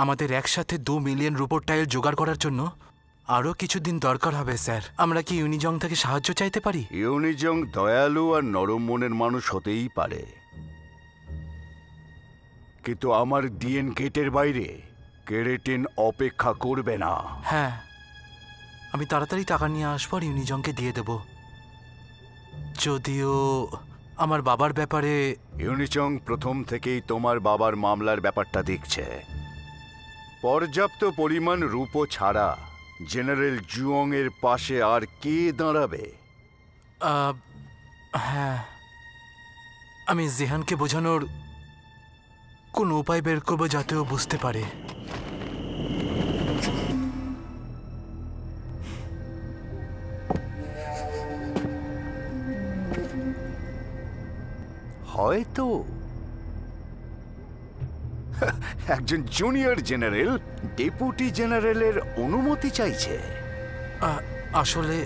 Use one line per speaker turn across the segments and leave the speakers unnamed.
আমাদের একসাথে 2 মিলিয়ন রুপোর টাইল জোগাড় করার জন্য আরও কিছুদিন দরকার হবে স্যার। আমরা কি ইউনিজং থেকে সাহায্য চাইতে পারি?
ইউনিজং দয়ালু আর নরম মনের মানুষ হতেই পারে, কিন্তু আমার ডিএন গেটের বাইরে কেরেটিন অপেক্ষা করবে না।
হ্যাঁ, আমি তাড়াতাড়ি টাকা নিয়ে আসবো আর ইউনিজংকে দিয়ে দেব। যদিও আমার বাবার ব্যাপারে
ইউনিজং প্রথম থেকেই তোমার বাবার মামলার ব্যাপারটা দেখছে। পর্যাপ্ত পরিমাণ রূপো ছাড়া জেনারেল জুয়ং এর পাশে আর কে দাঁড়াবে?
হ্যাঁ, আমি জেহানকে বোঝানোর কোন উপায় বের করবো যাতে ও বুঝতে পারে।
হয়তো একজন জুনিয়র জেনারেল ডেপুটি জেনারেলের অনুমতি চাইছে।
আসলে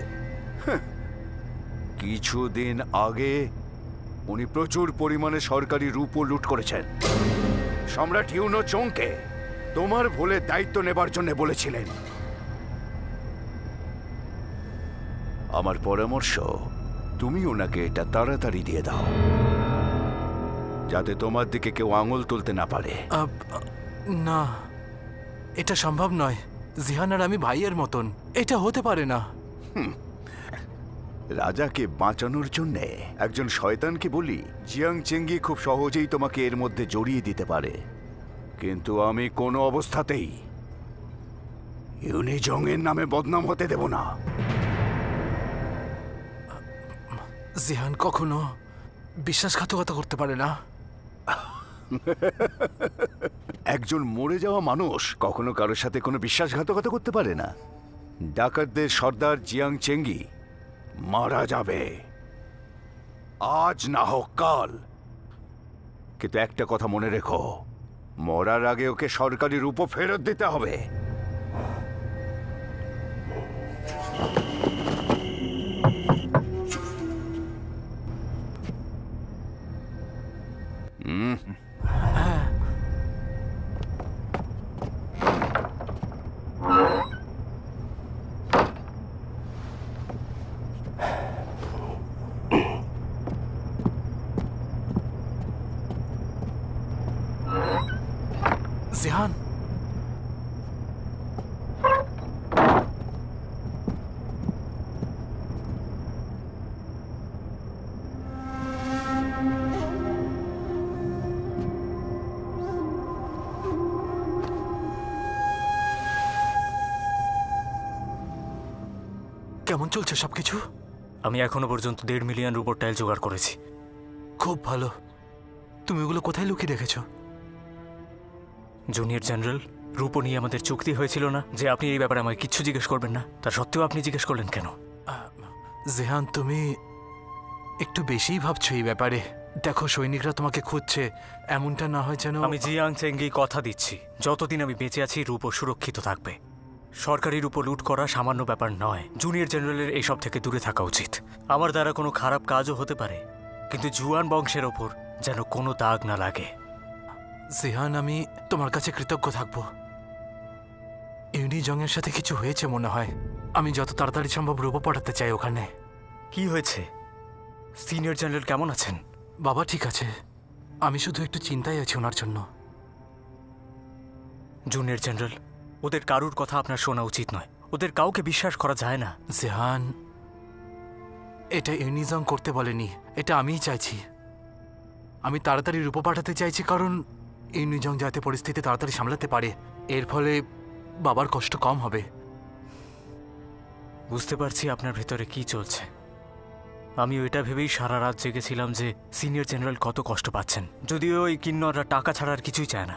কিছুদিন আগে উনি প্রচুর পরিমাণে সরকারি রূপো লুট করেছেন। সম্রাট ইউনচংকে তোমার ভুলের দায়িত্ব নেবার জন্য বলেছিলেন। আমার পরামর্শ, তুমি ওনাকে এটা তাড়াতাড়ি দিয়ে দাও, যাতে তোমার দিকে কেউ আঙুল তুলতে না পারে।
না, এটা সম্ভব নয়। জিহান আর আমি ভাইয়ের মতন, এটা হতে পারে না।
রাজাকে বাঁচানোর জন্য একজন শয়তানকে বলি জিয়াং চেঙ্গি খুব সহজেই তোমাকে এর মধ্যে জড়িয়ে দিতে পারে, কিন্তু আমি কোনো অবস্থাতেই ইউনিজং এর নামে বদনাম হতে দেব না।
জিহান কখনো বিশ্বাসঘাতকতা করতে পারে না।
একজন মরে যাওয়া মানুষ কখনো কারোর সাথে কোনো বিশ্বাসঘাতকতা করতে পারে না। ডাকাতদের সর্দার জিয়াং চেঙ্গি মারা যাবে, আজ না হোক কাল, কিন্তু একটা কথা মনে রেখো, মরার আগে ওকে সরকারি রূপও ফেরত দিতে হবে।
জিহান, কেমন চলছে সবকিছু?
আমি এখনো পর্যন্ত 1.5 মিলিয়ন রুপোর টাইল জোগাড় করেছি।
খুব ভালো। তুমি ওগুলো কোথায় লুকিয়ে রেখেছো?
জুনিয়র জেনারেল, রূপো নিয়ে আমাদের চুক্তি হয়েছিল না যে আপনি এই ব্যাপারে আমায় কিচ্ছু জিজ্ঞেস করবেন না? তার সত্ত্বেও আপনি জিজ্ঞেস করলেন কেন?
জেহান, তুমি একটু বেশিই ভাবছো এই ব্যাপারে। দেখো, সৈনিকরা তোমাকে খুঁজছে, এমনটা না হয় যেন।
আমি জিয়াং চেঙ্গি কথা দিচ্ছি, যতদিন আমি বেঁচে আছি রূপো সুরক্ষিত থাকবে। সরকারি রূপো লুট করা সামান্য ব্যাপার নয়। জুনিয়র জেনারেলের এইসব থেকে দূরে থাকা উচিত। আমার দ্বারা কোনো খারাপ কাজও হতে পারে, কিন্তু জুয়ান বংশের ওপর যেন কোনো দাগ না লাগে।
জিহান, আমি তোমার কাছে কৃতজ্ঞ থাকবো। ইউনিজং এর সাথে কিছু হয়েছে মনে হয়। আমি যত তাড়াতাড়ি সম্ভব রূপো পাঠাতে চাই ওখানে।
কি হয়েছে? সিনিয়র জেনারেল কেমন আছেন?
বাবা ঠিক আছে, আমি শুধু একটু চিন্তায় আছি ওনার জন্য।
জুনিয়র জেনারেল, ওদের কারুর কথা আপনার শোনা উচিত নয়। ওদের কাউকে বিশ্বাস করা যায় না।
জিহান, এটা ইউনিজং করতে বলেনি, এটা আমিই চাইছি। আমি তাড়াতাড়ি রূপো পাঠাতে চাইছি, কারণ ইউনিজং যাতে পরিস্থিতি তাড়াতাড়ি সামলাতে পারে, এর ফলে বাবার কষ্ট কম হবে।
বুঝতে পারছি আপনার ভেতরে কি চলছে। আমিও এটা ভেবেই সারা রাত জেগেছিলাম যে সিনিয়র জেনারেল কত কষ্ট পাচ্ছেন। যদিও এই কিন্নররা টাকা ছাড়া আর কিছুই চায় না।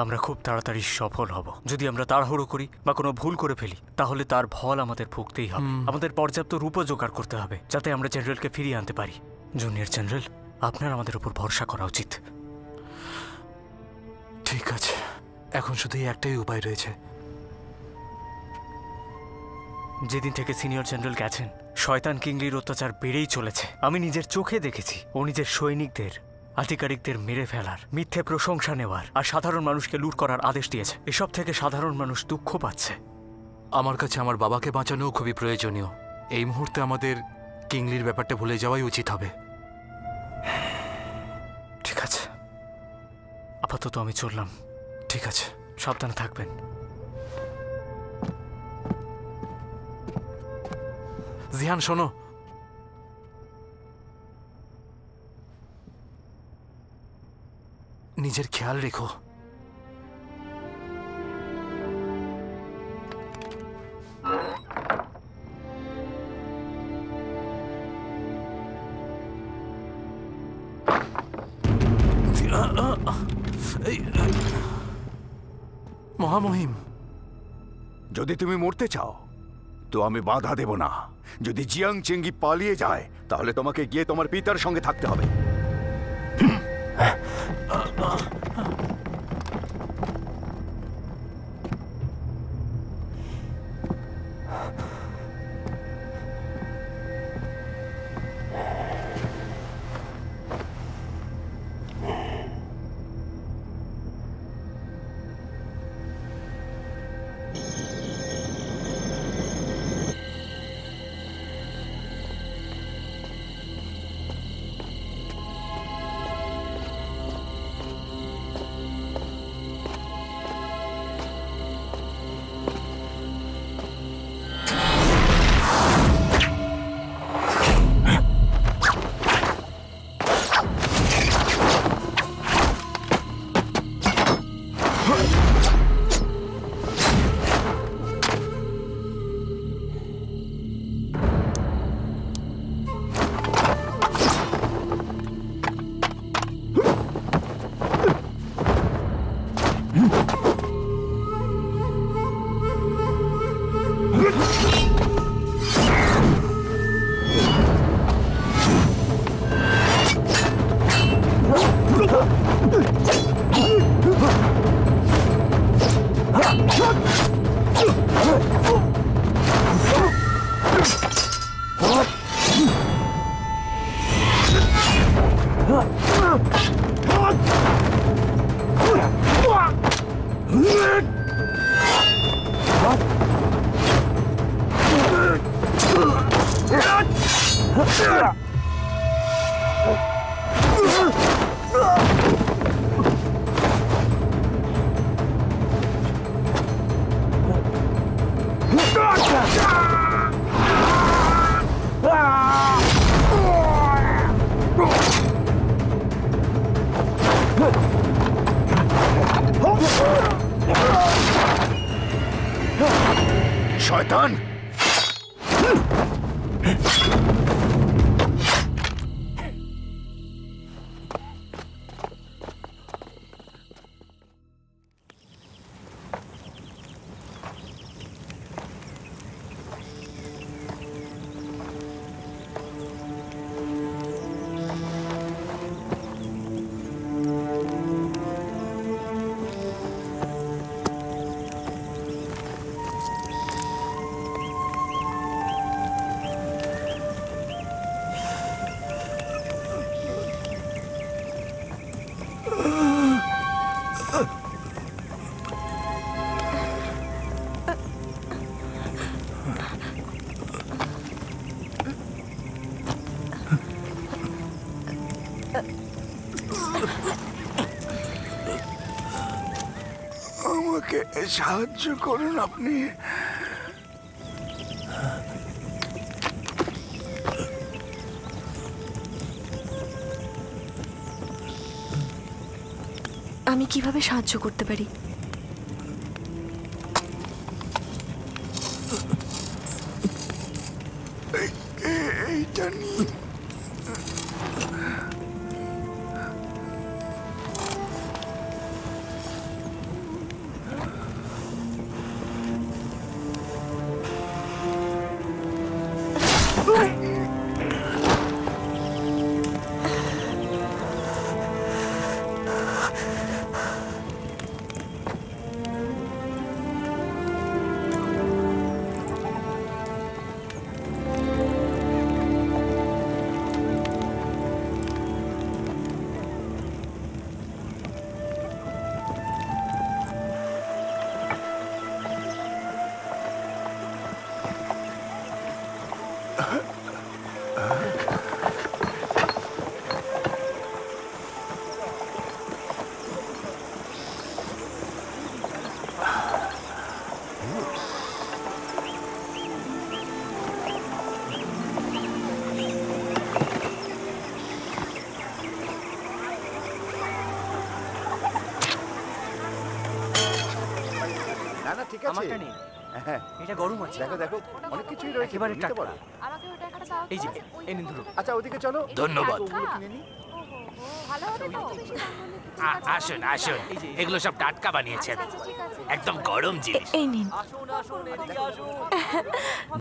আমরা খুব তাড়াতাড়ি সফল হব। যদি আমরা তাড়াহুড়ো করি বা কোনো ভুল করে ফেলি, তাহলে তার ফল আমাদের ভুগতেই হবে। আমাদের পর্যাপ্ত রূপও জোগাড় করতে হবে যাতে আমরা জেনারেলকে ফিরিয়ে আনতে পারি। জুনিয়র জেনারেল, আপনার আমাদের উপর ভরসা করা উচিত।
ঠিক আছে, এখন শুধু একটাই উপায় রয়েছে।
যেদিন থেকে সিনিয়র জেনারেল গেছেন, শয়তান কিংলির অত্যাচার বেড়েই চলেছে। আমি নিজের চোখে দেখেছি ও নিজের সৈনিকদের আধিকারিকদের মেরে ফেলার, মিথ্যে প্রশংসা নেওয়ার আর সাধারণ মানুষকে লুট করার আদেশ দিয়েছে। এসব থেকে সাধারণ মানুষ দুঃখ পাচ্ছে।
আমার কাছে আমার বাবাকে বাঁচানো খুবই প্রয়োজনীয়। এই মুহূর্তে আমাদের কিংলির ব্যাপারটা ভুলে যাওয়াই উচিত হবে।
ঠিক আছে, আপাতত আমি চললাম।
ঠিক আছে,
সাবধানে থাকবেন।
জিহান শোনো, নিজের খেয়াল রেখো। মহামহিম,
যদি তুমি মরতে চাও তো আমি বাধা দেব না। যদি জিয়াং চেঙ্গি পালিয়ে যায় তাহলে তোমাকে গিয়ে তোমার পিতার সঙ্গে থাকতে হবে। শয়তান! আমাকে সাহায্য করুন আপনি।
আমি কিভাবে সাহায্য করতে পারি?
এইটা নিন। ঠিক আছে।
আমারটা নেই,
হ্যাঁ
এটা গরম আছে।
দেখো দেখো অনেক কিছুই রয়েছে,
একেবারে
নিতে
টাটকা।
পারো।
এই যে এই নিন ধরুন।
আচ্ছা ওদিকে চলো,
ধন্যবাদ।
ওগুলো কিনে নিই।
আসুন আসুন, এগুলো সব টাটকা বানিয়েছেন, একদম গরম জিনিস।
এই নিন।
আসুন আসুন, এদিকে আসুন।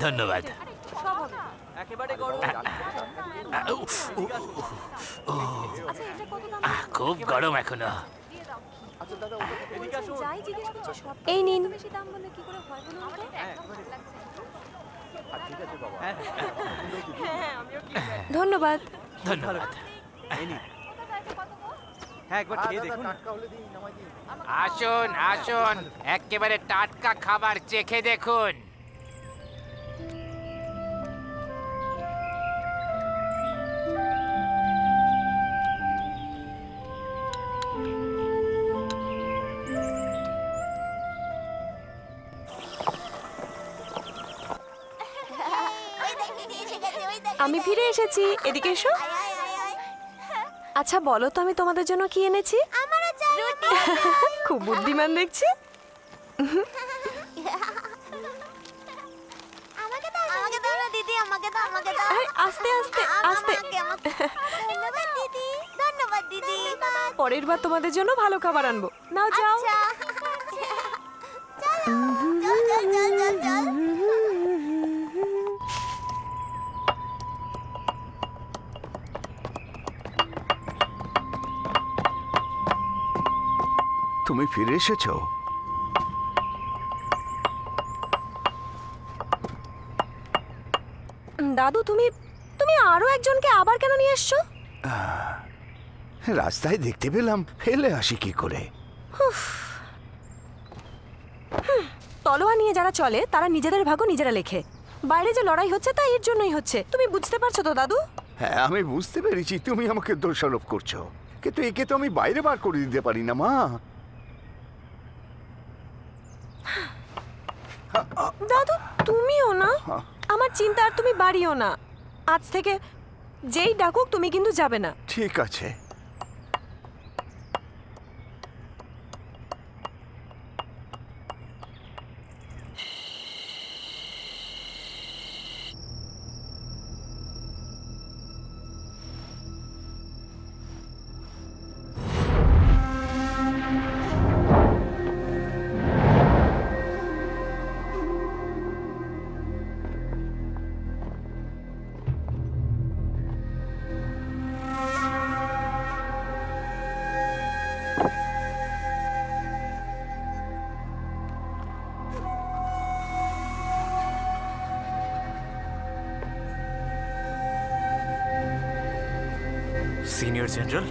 ধন্যবাদ।
একেবারে গরম।
খুব গরম এখনো।
আচ্ছা দাদা ওদিকে
এদিকে আসুন।
এই নিন।
ঠিক আছে বাবা।
ধন্যবাদ।
ধন্যবাদ।
এই নিন। হ্যাঁ একবার খেয়ে
দাদা,
দেখুন।
টাটকা হলে দিন, নামাই দিন।
আসুন আসুন, একেবারে টাটকা খাবার চেখে দেখুন।
আমি ফিরে এসেছি, এদিকে এসো। আচ্ছা বলো তো আমি তোমাদের জন্য কি এনেছি? খুব বুদ্ধিমান দেখছি। আরে, আস্তে আস্তে আস্তে। পরের বার তোমাদের জন্য ভালো খাবার আনবো। নাও যাও।
তুমি ফিরে এসেছো?
দাদু তুমি তুমি আরো একজনকে আবার কেন নিয়ে এসছো?
রাস্তায় দেখতে পেলাম, ফেলে আসি কি করে?
তলোয়ার নিয়ে যারা চলে তারা নিজেদের ভাগ্য নিজেরা লেখে। বাইরে যে লড়াই হচ্ছে তা এর জন্যই হচ্ছে। তুমি বুঝতে পারছো তো দাদু?
হ্যাঁ আমি বুঝতে পেরেছি তুমি আমাকে দোষারোপ করছো, কিন্তু একে তো আমি বাইরে বার করে দিতে পারি না মা।
দাদু তুমিও না, আমার চিন্তা আর তুমি বাড়িও না। আজ থেকে যেই ডাকুক তুমি কিন্তু যাবে না।
ঠিক আছে।
সিনিয়র জেনারেল,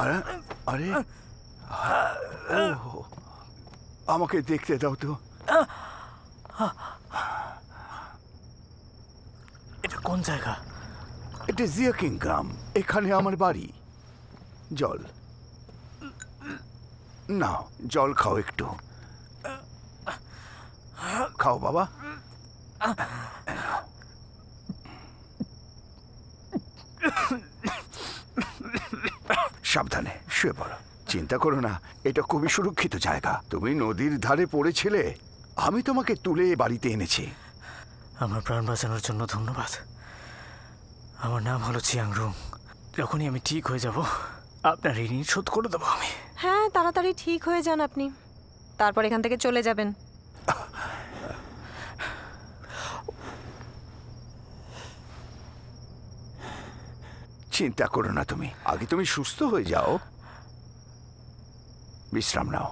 আরে আরে ও, আমাকে দেখতে দাও তো।
এটা কোন জায়গা?
এটা জিয়াকিং গ্রাম, এখানে আমার বাড়ি। জল নাও, জল খাও একটু। খাও বাবা। সাবধানে শুয়ে পড়ো, চিন্তা করো না, এটা খুবই সুরক্ষিত জায়গা। তুমি নদীর ধারে পড়েছিলে, আমি তোমাকে তুলে বাড়িতে এনেছি।
আমার প্রাণ বাঁচানোর জন্য ধন্যবাদ। আমার নাম হলো চিয়াংরুং। যখনই আমি ঠিক হয়ে যাব আপনার ঋণ শোধ করে দেবো আমি।
হ্যাঁ তাড়াতাড়ি ঠিক হয়ে যান আপনি, তারপর এখান থেকে চলে যাবেন।
চিন্তা করো না তুমি, আগে তুমি সুস্থ হয়ে যাও, বিশ্রাম নাও।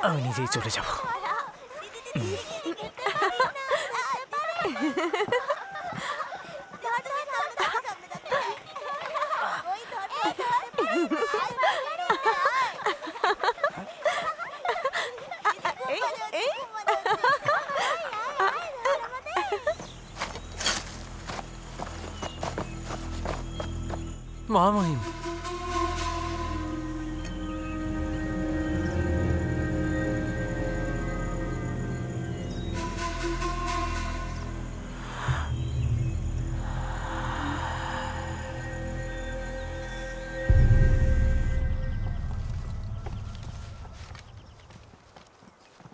আমি নিজেই চলে যাব।
মহামহিম,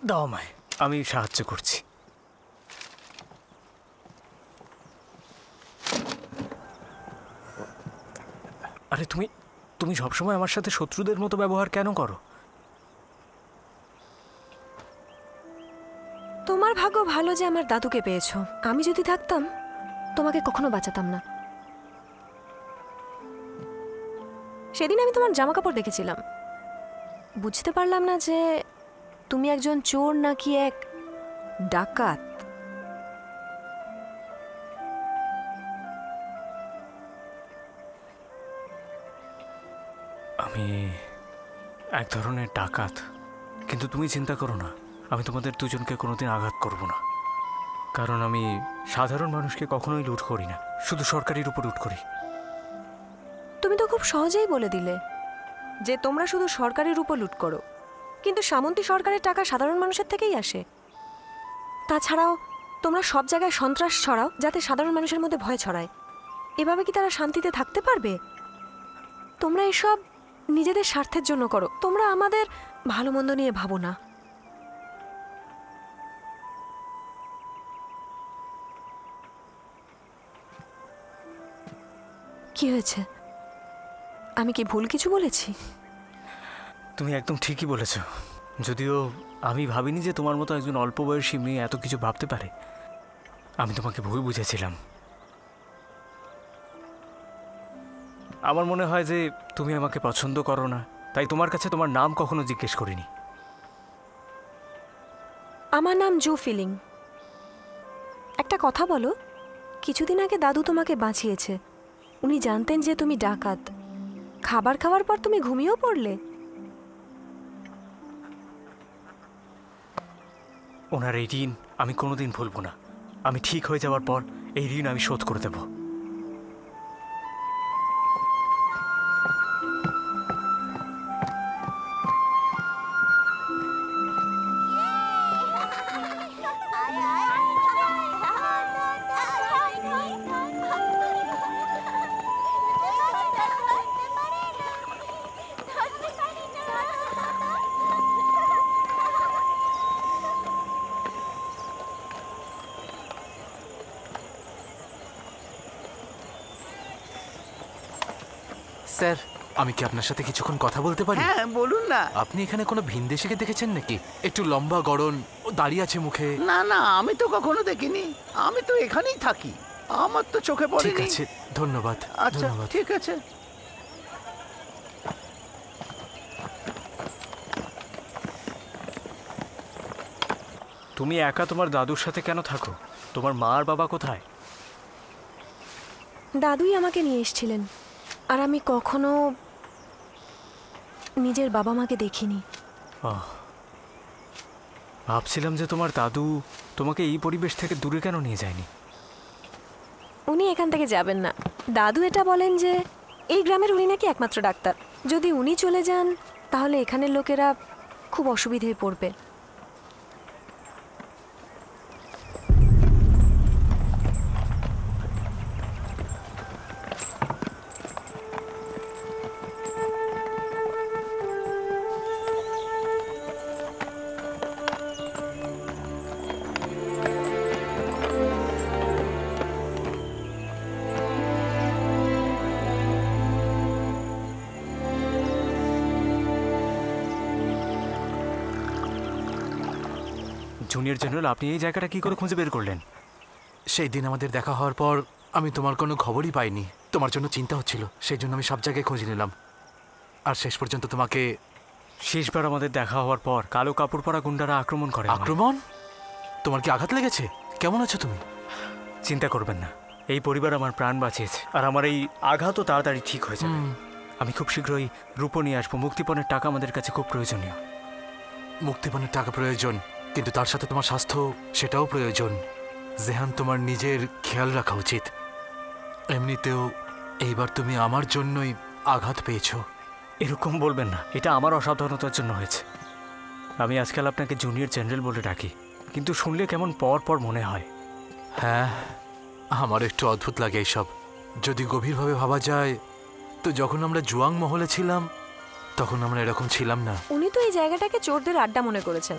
দাও আমায়, আমি সাহায্য করছি। আরে তুমি তুমি সবসময় আমার সাথে শত্রুদের মতো ব্যবহার কেন করো?
তোমার ভাগ্য ভালো যে আমার দাদুকে পেয়েছো। আমি যদি থাকতাম তোমাকে কখনো বাঁচাতাম না। সেদিন আমি তোমার জামা কাপড় দেখেছিলাম, বুঝতে পারলাম না যে তুমি একজন চোর নাকি এক ডাকাত।
আমি এক ধরনের ডাকাত, কিন্তু তুমি চিন্তা করো না, আমি তোমাদের দুজনকে কোনোদিন আঘাত করব না। কারণ আমি সাধারণ মানুষকে কখনোই লুট করি না, শুধু সরকারের উপর লুট করি।
তুমি তো খুব সহজেই বলে দিলে যে তোমরা শুধু সরকারের উপর লুট করো, কিন্তু সামন্তী সরকারের টাকা সাধারণ মানুষের থেকেই আসে। তাছাড়াও তোমরা সব জায়গায় সন্ত্রাস ছড়াও যাতে সাধারণ মানুষের মধ্যে ভয় ছড়ায়। এভাবে কি তারা শান্তিতে থাকতে পারবে? তোমরা এসব নিজেদের স্বার্থের জন্য করো, তোমরা আমাদের ভালো মন্দ নিয়ে ভাবো না। কি হয়েছে? আমি কি ভুল কিছু বলেছি?
তুমি একদম ঠিকই বলেছ, যদিও আমি ভাবিনি যে তোমার মতো একজন অল্প বয়সী মেয়ে এত কিছু ভাবতে পারে। আমি তোমাকে ভুল বুঝেছিলাম। আমার মনে হয় যে তুমি আমাকে পছন্দ করো না, তাই তোমার কাছে তোমার নাম কখনো জিজ্ঞেস করিনি।
আমার নাম জু ফিলিং। একটা কথা বলো, কিছুদিন আগে দাদু তোমাকে বাঁচিয়েছে। উনি জানতেন যে তুমি ডাকাত। খাবার খাওয়ার পর তুমি ঘুমিয়েও পড়লে।
ওনার এই ঋণ আমি কোনোদিন ভুলবো না। আমি ঠিক হয়ে যাওয়ার পর এই ঋণ আমি শোধ করে দেব।
স্যার, আমি কি আপনার সাথে কিছুক্ষণ কথা বলতে পারি?
হ্যাঁ বলুন না।
আপনি এখানে কোনো ভিনদেশীকে দেখেছেন নাকি? একটু লম্বা গড়ন, ও দাঁড়িয়ে আছে মুখে।
না না, আমি তো কখনো দেখিনি। আমি তো এখানেই থাকি, আমার তো চোখে
ঠিক
পড়েনি।
আছে, ধন্যবাদ।
আচ্ছা
ধন্যবাদ।
ঠিক আছে।
তুমি একা তোমার দাদুর সাথে কেন থাকো? তোমার মা আর বাবা কোথায়?
দাদুই আমাকে নিয়ে এসেছিলেন, আর আমি কখনো নিজের বাবা মাকে দেখিনি।
ভাবছিলাম যে তোমার দাদু তোমাকে এই পরিবেশ থেকে দূরে কেন নিয়ে যায়নি।
উনি এখান থেকে যাবেন না। দাদু এটা বলেন যে এই গ্রামের উনি নাকি একমাত্র ডাক্তার। যদি উনি চলে যান তাহলে এখানের লোকেরা খুব অসুবিধায় পড়বে।
জুনিয়র জেনারেল, আপনি এই জায়গাটা কি করে খুঁজে বের করলেন?
সেই দিন আমাদের দেখা হওয়ার পর আমি তোমার কোনো খবরই পাইনি। তোমার জন্য চিন্তা হচ্ছিল, সেই জন্য আমি সব জায়গায় খোঁজ নিলাম। আর শেষ পর্যন্ত তোমাকে
শেষবার আমাদের দেখা হওয়ার পর কালো কাপড় পরা গুন্ডারা আক্রমণ করে আমায়।
আক্রমণ? তোমার কি আঘাত লেগেছে? কেমন আছো তুমি?
চিন্তা করবেন না, এই পরিবার আমার প্রাণ বাঁচিয়েছে, আর আমার এই আঘাতও তাড়াতাড়ি ঠিক হয়ে যাবে। আমি খুব শীঘ্রই রূপো নিয়ে আসবো। মুক্তিপণের টাকা আমাদের কাছে খুব প্রয়োজনীয়।
মুক্তিপণের টাকা প্রয়োজন, কিন্তু তার সাথে তোমার স্বাস্থ্য, সেটাও প্রয়োজন। জেহান, তোমার নিজের খেয়াল রাখা উচিত। এমনিতেও এইবার তুমি আমার জন্যই আঘাত পেয়েছো।
এরকম বলবেন না, এটা আমার অসাবধানতার জন্য হয়েছে। আমি আজকাল আপনাকে জুনিয়র জেনারেল বলে ডাকি, কিন্তু শুনলে কেমন পর পর মনে হয়।
হ্যাঁ, আমার একটু অদ্ভুত লাগে এইসব। যদি গভীরভাবে ভাবা যায়, তো যখন আমরা জুয়াং মহলে ছিলাম তখন আমরা এরকম ছিলাম না।
উনি তো এই জায়গাটাকে চোরদের আড্ডা মনে করেছেন।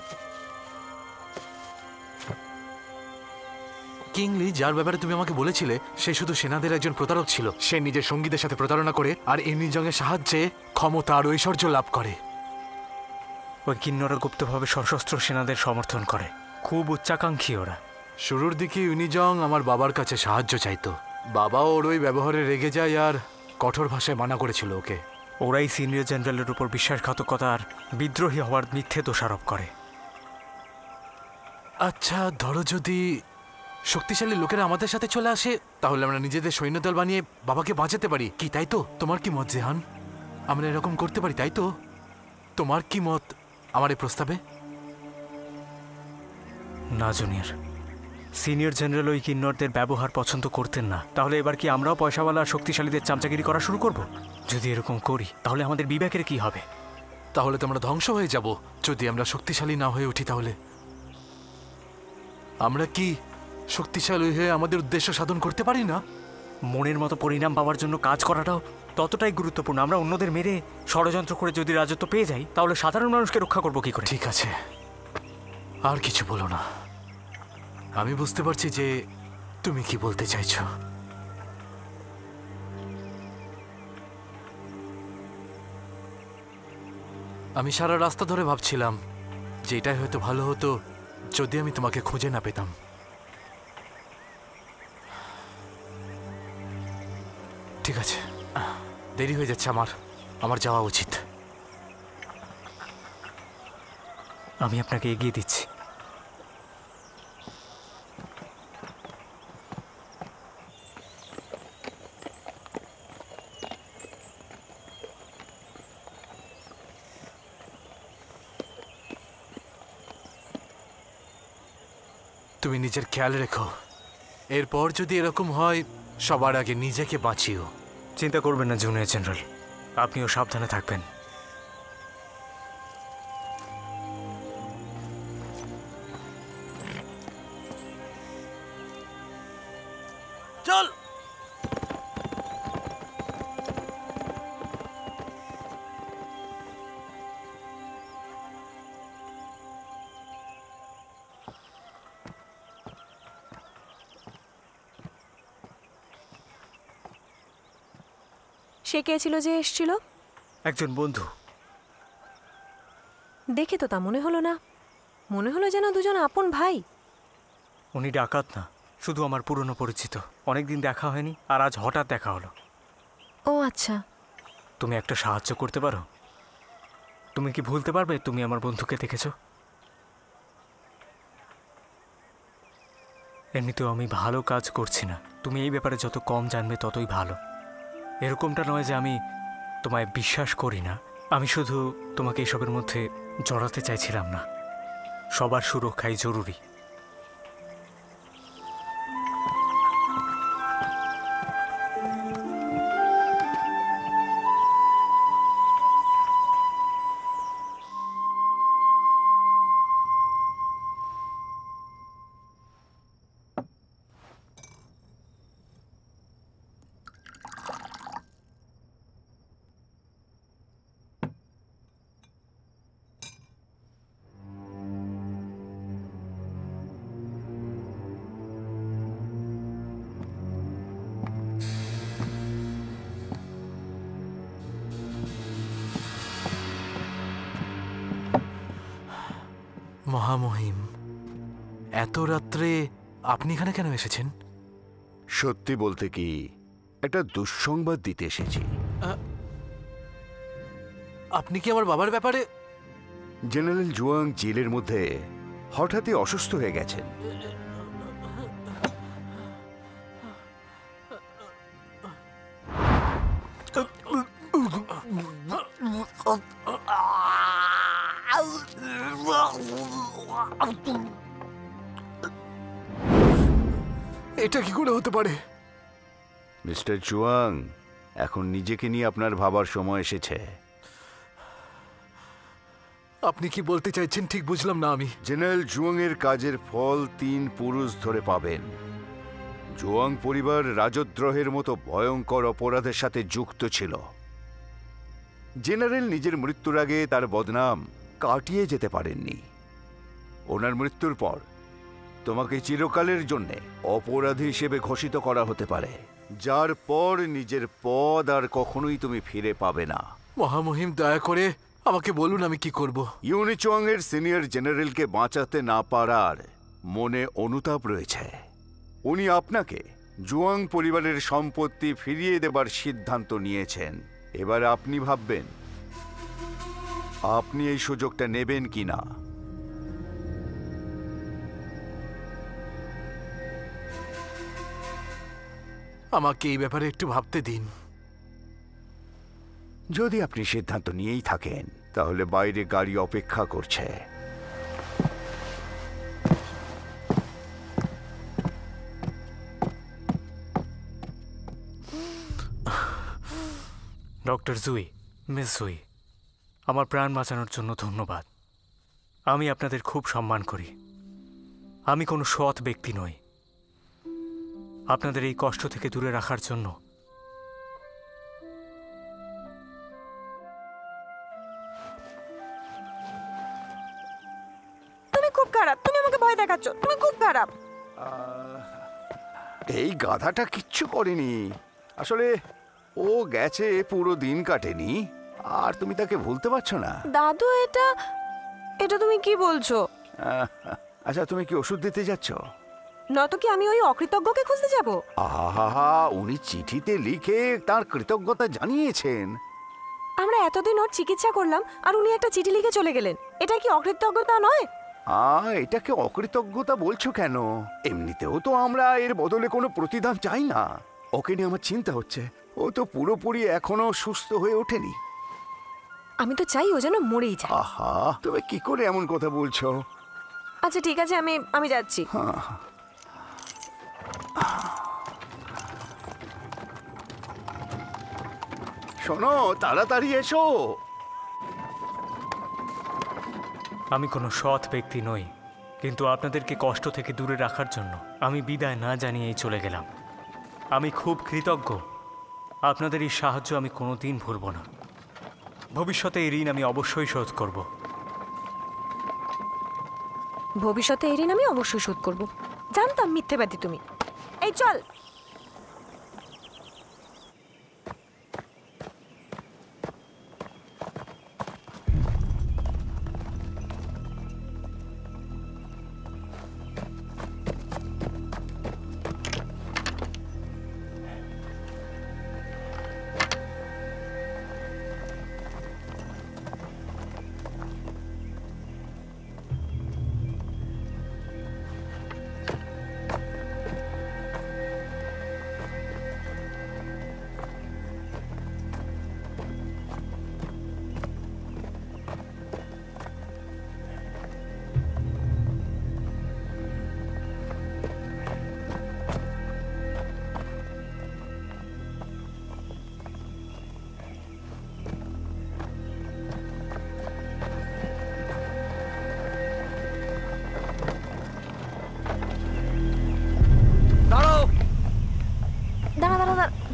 কিংলি, যার ব্যাপারে তুমি আমাকে বলেছিলে, সে শুধু সেনাদের একজন প্রতারক ছিল। সে নিজের সঙ্গীদের সাথে প্রতারণা করে আর ইউনিজংয়ের সাহায্যে ক্ষমতা আর ঐশ্বর্য লাভ করে।
ওই কিন্নরা গুপ্তভাবে সশস্ত্র সেনাদের সমর্থন করে। খুব উচ্চাকাঙ্ক্ষী ওরা।
শুরুর দিকে ইউনিজং আমার বাবার কাছে সাহায্য চাইতো। বাবাও ওর ওই ব্যবহারে রেগে যায় আর কঠোর ভাষায় মানা করেছিল ওকে।
ওরাই সিনিয়র জেনারেলের উপর বিশ্বাসঘাতকতা আর বিদ্রোহী হওয়ার মিথ্যে দোষারোপ করে।
আচ্ছা, ধরো যদি শক্তিশালী লোকেরা আমাদের সাথে চলে আসে, তাহলে আমরা নিজেদের সৈন্যদল বানিয়ে বাবাকে বাঁচাতে পারি কি, তাই তো? তোমার কি মত জেহান? আমরা এরকম করতে পারি, তাই তো? তোমার কি মত আমার এই প্রস্তাবে?
না জুনিয়র, সিনিয়র জেনারেল ওই কিন্নরদের ব্যবহার পছন্দ করতেন না। তাহলে এবার কি আমরাও পয়সাওয়ালা আর শক্তিশালীদের চামচাগিরি করা শুরু করব? যদি এরকম করি তাহলে আমাদের বিবেকের কি হবে?
তাহলে তো আমরা ধ্বংস হয়ে যাব। যদি আমরা শক্তিশালী না হয়ে উঠি, তাহলে আমরা কি শক্তিশালী হয়ে আমাদের উদ্দেশ্য সাধন করতে পারি না?
মনের মতো পরিণাম পাওয়ার জন্য কাজ করাটাও ততটাই গুরুত্বপূর্ণ। আমরা অন্যদের মেরে ষড়যন্ত্র করে যদি রাজত্ব পেয়ে যাই, তাহলে সাধারণ মানুষকে রক্ষা করবো কি করে?
ঠিক আছে, আর কিছু বলো না। আমি বুঝতে পারছি যে তুমি কি বলতে চাইছো। আমি সারা রাস্তা ধরে ভাবছিলাম যে এটাই হয়তো ভালো হতো যদি আমি তোমাকে খুঁজে না পেতাম। ঠিক আছে, দেরি হয়ে যাচ্ছে, আমার যাওয়া উচিত।
আমি আপনাকে এগিয়ে দিচ্ছি।
তুমি নিজের খেয়াল রেখো। এরপর যদি এরকম হয়, সবার আগে নিজেকে বাঁচিও।
চিন্তা করবেন না জুনিয়র জেনারেল, আপনিও সাবধানে থাকবেন।
চল।
সে কে ছিল যে এসছিল?
একজন বন্ধু।
দেখে তো তা মনে হলো না। মনে হলো যেন দুজন আপন ভাই।
উনি ডাকাত না, শুধু আমার পুরনো পরিচিত। অনেকদিন দেখা হয়নি, আর আজ হঠাৎ দেখা হলো।
ও আচ্ছা।
তুমি একটা সাহায্য করতে পারো? তুমি কি ভুলতে পারবে তুমি আমার বন্ধুকে দেখেছো? এমনিতেও আমি ভালো কাজ করছি না। তুমি এই ব্যাপারে যত কম জানবে ততই ভালো। এরকমটা নয় যে আমি তোমায় বিশ্বাস করি না। আমি শুধু তোমাকে এসবের মধ্যে জড়াতে চাইছিলাম না। সবার সুরক্ষাই জরুরি।
মহামহিম, এত রাত্রে আপনি এখানে কেন এসেছেন?
সত্যি বলতে কি, একটা দুঃসংবাদ দিতে এসেছি।
আপনি কি আমার বাবার ব্যাপারে?
জেনারেল জুয়াং জেলের মধ্যে হঠাৎই অসুস্থ হয়ে গেছেন।
এটা কি করে হতে পারে?
মিস্টার জুয়াং, এখন নিজেকে নিয়ে আপনার ভাবার সময় এসেছে।
আপনি কি বলতে চাইছেন ঠিক বুঝলাম না আমি।
জেনারেল জুয়াং এর কাজের ফল 3 পুরুষ ধরে পাবেন। জুয়াং পরিবার রাজদ্রোহের মতো ভয়ঙ্কর অপরাধের সাথে যুক্ত ছিল। জেনারেল নিজের মৃত্যুর আগে তার বদনাম কাটিয়ে যেতে পারেননি। ওনার মৃত্যুর পর তোমাকে চিরকালের জন্য অপরাধী হিসেবে ঘোষিত করা হতে পারে, যার পর নিজের পদ আর কখনোই তুমি ফিরে পাবে না।
মহামহিম, দয়া করে আমাকে বলুন আমি কি করব।
ইউনিচং এর সিনিয়র জেনারেলকে বাঁচাতে না পারার মনে অনুতাপ রয়েছে। উনি আপনাকে জুয়াং পরিবারের সম্পত্তি ফিরিয়ে দেবার সিদ্ধান্ত নিয়েছেন। এবার আপনি ভাববেন আপনি এই সুযোগটা নেবেন কিনা।
আমাকে এই ব্যাপারে একটু ভাবতে দিন।
যদি আপনি সিদ্ধান্ত নিয়েই থাকেন তাহলে বাইরে গাড়ি অপেক্ষা করছে।
ডক্টর জুই, মিস জুই, আমার প্রাণ বাঁচানোর জন্য ধন্যবাদ। আমি আপনাদের খুব সম্মান করি। আমি কোনো সৎ ব্যক্তি নই। আপনাদের এই কষ্ট থেকে দূরে রাখার জন্য
তুমি খুব খারাপ, তুমি আমাকে ভয় দেখাচ্ছ, তুমি খুব খারাপ।
এই গাধাটা কিচ্ছু করেনি। আসলে ও গেছে, পুরো দিন কাটেনি, আর তুমি তাকে ভুলতে পারছো না।
দাদু, এটা এটা তুমি কি বলছো?
আচ্ছা, তুমি কি ওষুধ দিতে যাচ্ছ?
নয়তো কি আমি ওই অকৃতজ্ঞকে খুঁজতে যাব?
আহা, উনি চিঠিতে লিখে তার কৃতজ্ঞতা জানিয়েছেন।
আমরা এতদিন ওর চিকিৎসা করলাম আর উনি একটা চিঠি লিখে চলে গেলেন। এটা কি অকৃতজ্ঞতা নয়?
এটাকে অকৃতজ্ঞতা বলছো কেন? এমনিতেও তো আমরা এর বদলে কোনো প্রতিদান চাই না। ওকে নিয়ে আমার চিন্তা হচ্ছে। ও তো পুরোপুরি এখনো সুস্থ হয়ে ওঠেনি।
আমি তো চাই ও যেন মরেই যায়।
আহা, তুমি কি করে এমন কথা বলছো?
আচ্ছা ঠিক আছে, আমি যাচ্ছি।
শোনো, তাড়াতাড়ি এসো।
আমি কোনো সৎ ব্যক্তি নই, কিন্তু আপনাদেরকে কষ্ট থেকে দূরে রাখার জন্য আমি বিদায় না জানিয়েই চলে গেলাম। আমি খুব কৃতজ্ঞ। আপনাদের এই সাহায্য আমি কোনোদিন ভুলব না। ভবিষ্যতে এই ঋণ আমি অবশ্যই শোধ করব।
ভবিষ্যতে এই ঋণ আমি অবশ্যই শোধ করব। জানতাম মিথ্যেবাদী তুমি। এই চল।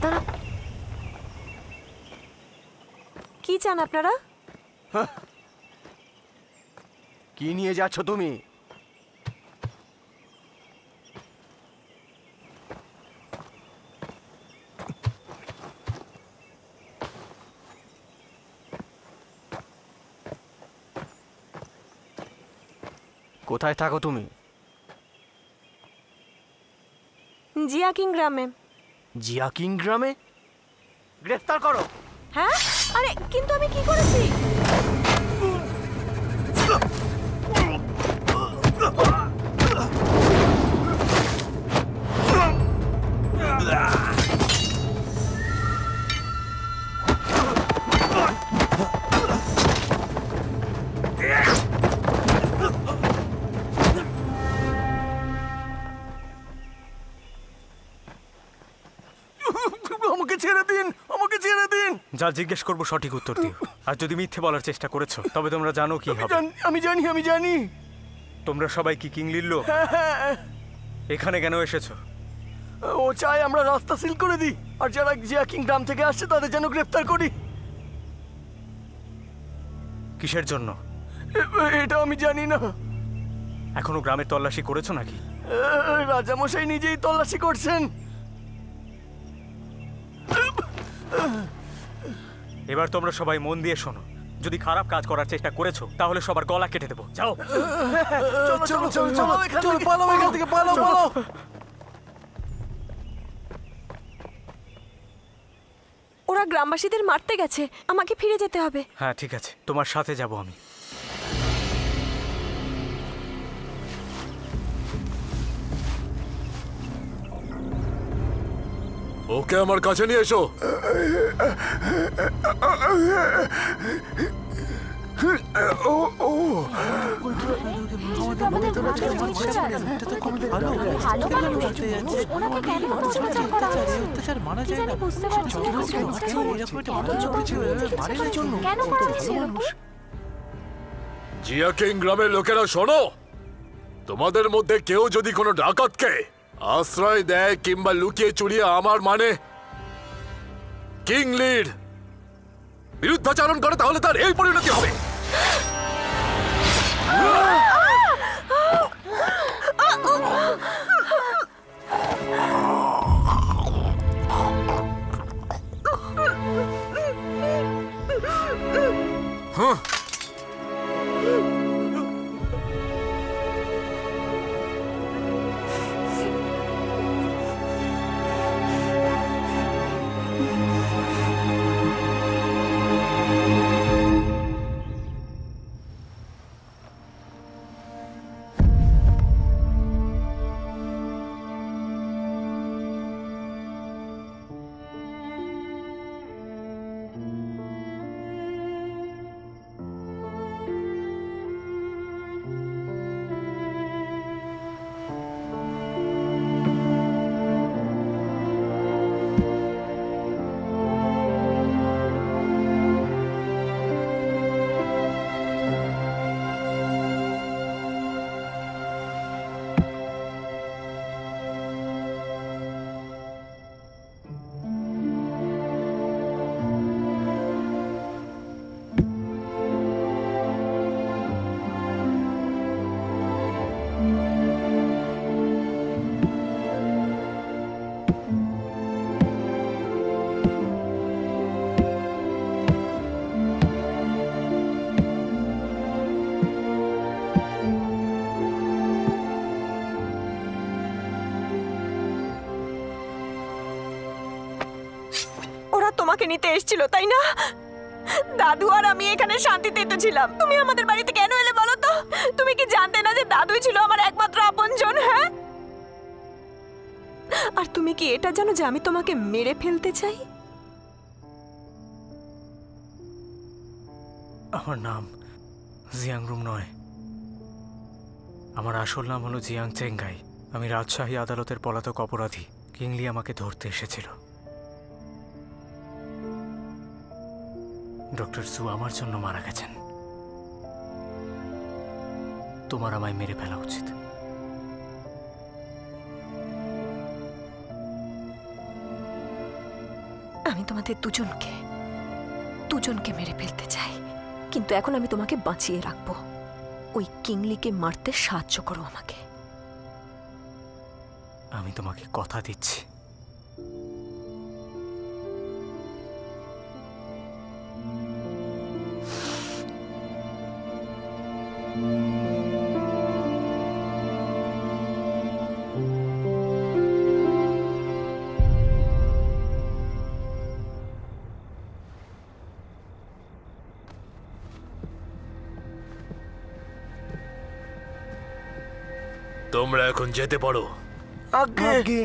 দাঁড়া। কি চান আপনারা?
কি নিয়ে যাচ্ছ তুমি? কোথায় থাকো তুমি?
জিয়াকিং গ্রামে।
জিয়াকিং গ্রামে? গ্রেফতার করো।
হ্যাঁ? আরে কিন্তু আমি কি করেছি?
আমাকে ছেড়ে দিন, আমাকে ছেড়ে দিন।
যা জিজ্ঞেস করবো সঠিক উত্তর দিও। আর যদি মিথ্যে বলার চেষ্টা করেছো তবে তোমরা জানো কি হবে।
আমি জানি।
তোমরা সবাই কি কিংলির লোক? এখানে কেন এসেছো?
ও চাই আমরা রাস্তা সিল করে দিই, আর যারা জিয়া কিং গ্রাম থেকে আসছে তাদের যেন গ্রেফতার করি।
কিসের জন্য?
এটা আমি জানি না।
এখনো গ্রামের তল্লাশি করেছো নাকি?
রাজামশাই নিজেই তল্লাশি করছেন।
এবার তোমরা সবাই মন দিয়ে শোনো। যদি খারাপ কাজ করার চেষ্টা করেছো তাহলে সবার গলা কেটে দেবো। যাও।
চলো চলো চলো, পালাও এখান থেকে, পালাও পালাও।
ওরা গ্রামবাসীদের মারতে গেছে, আমাকে ফিরে যেতে হবে।
হ্যাঁ ঠিক আছে, তোমার সাথে যাব আমি।
ওকে আমার কাছে নিয়ে এসো। জিয়া কিং গ্রামের লোকেরা শোনো, তোমাদের মধ্যে কেউ যদি কোনো ডাকাতকে আশ্রয় দেয় কিংবা লুকিয়ে চুরিয়ে আমার মানে কিংলির বিরুদ্ধাচরণ করে তাহলে তার এই পরিণতি হবে।
তোমাকে নিতে এসেছিল তাই না? দাদু আর আমি এখানে শান্তিতে তো ছিলাম, তুমি আমাদের বাড়িতে কেন এলে বলো তো? তুমি কি জানতে না যে দাদুই ছিল আমার একমাত্র আপনজন? হ্যাঁ, আর তুমি কি এটা জানো যে আমি তোমাকে মেরে ফেলতে চাই?
আমার নাম জিয়াংরুম নয়, আমার আসল নাম হলো জিয়াং চেঙ্গাই। আমি রাজশাহী আদালতের পলাতক অপরাধী। কিংলি আমাকে ধরতে এসেছিল। ডক্টর সু আমার জন্য মারা গেছেন। তোমার আমায় মেরে ফেলা উচিত।
আমি তোমাদের দুজনকে মেরে ফেলতে চাই, কিন্তু এখন আমি তোমাকে বাঁচিয়ে রাখবো। ওই কিংলিকে মারতে সাহায্য করো আমাকে।
আমি তোমাকে কথা দিচ্ছি।
তোমরা এখন যেতে পারো।
আগে
আগে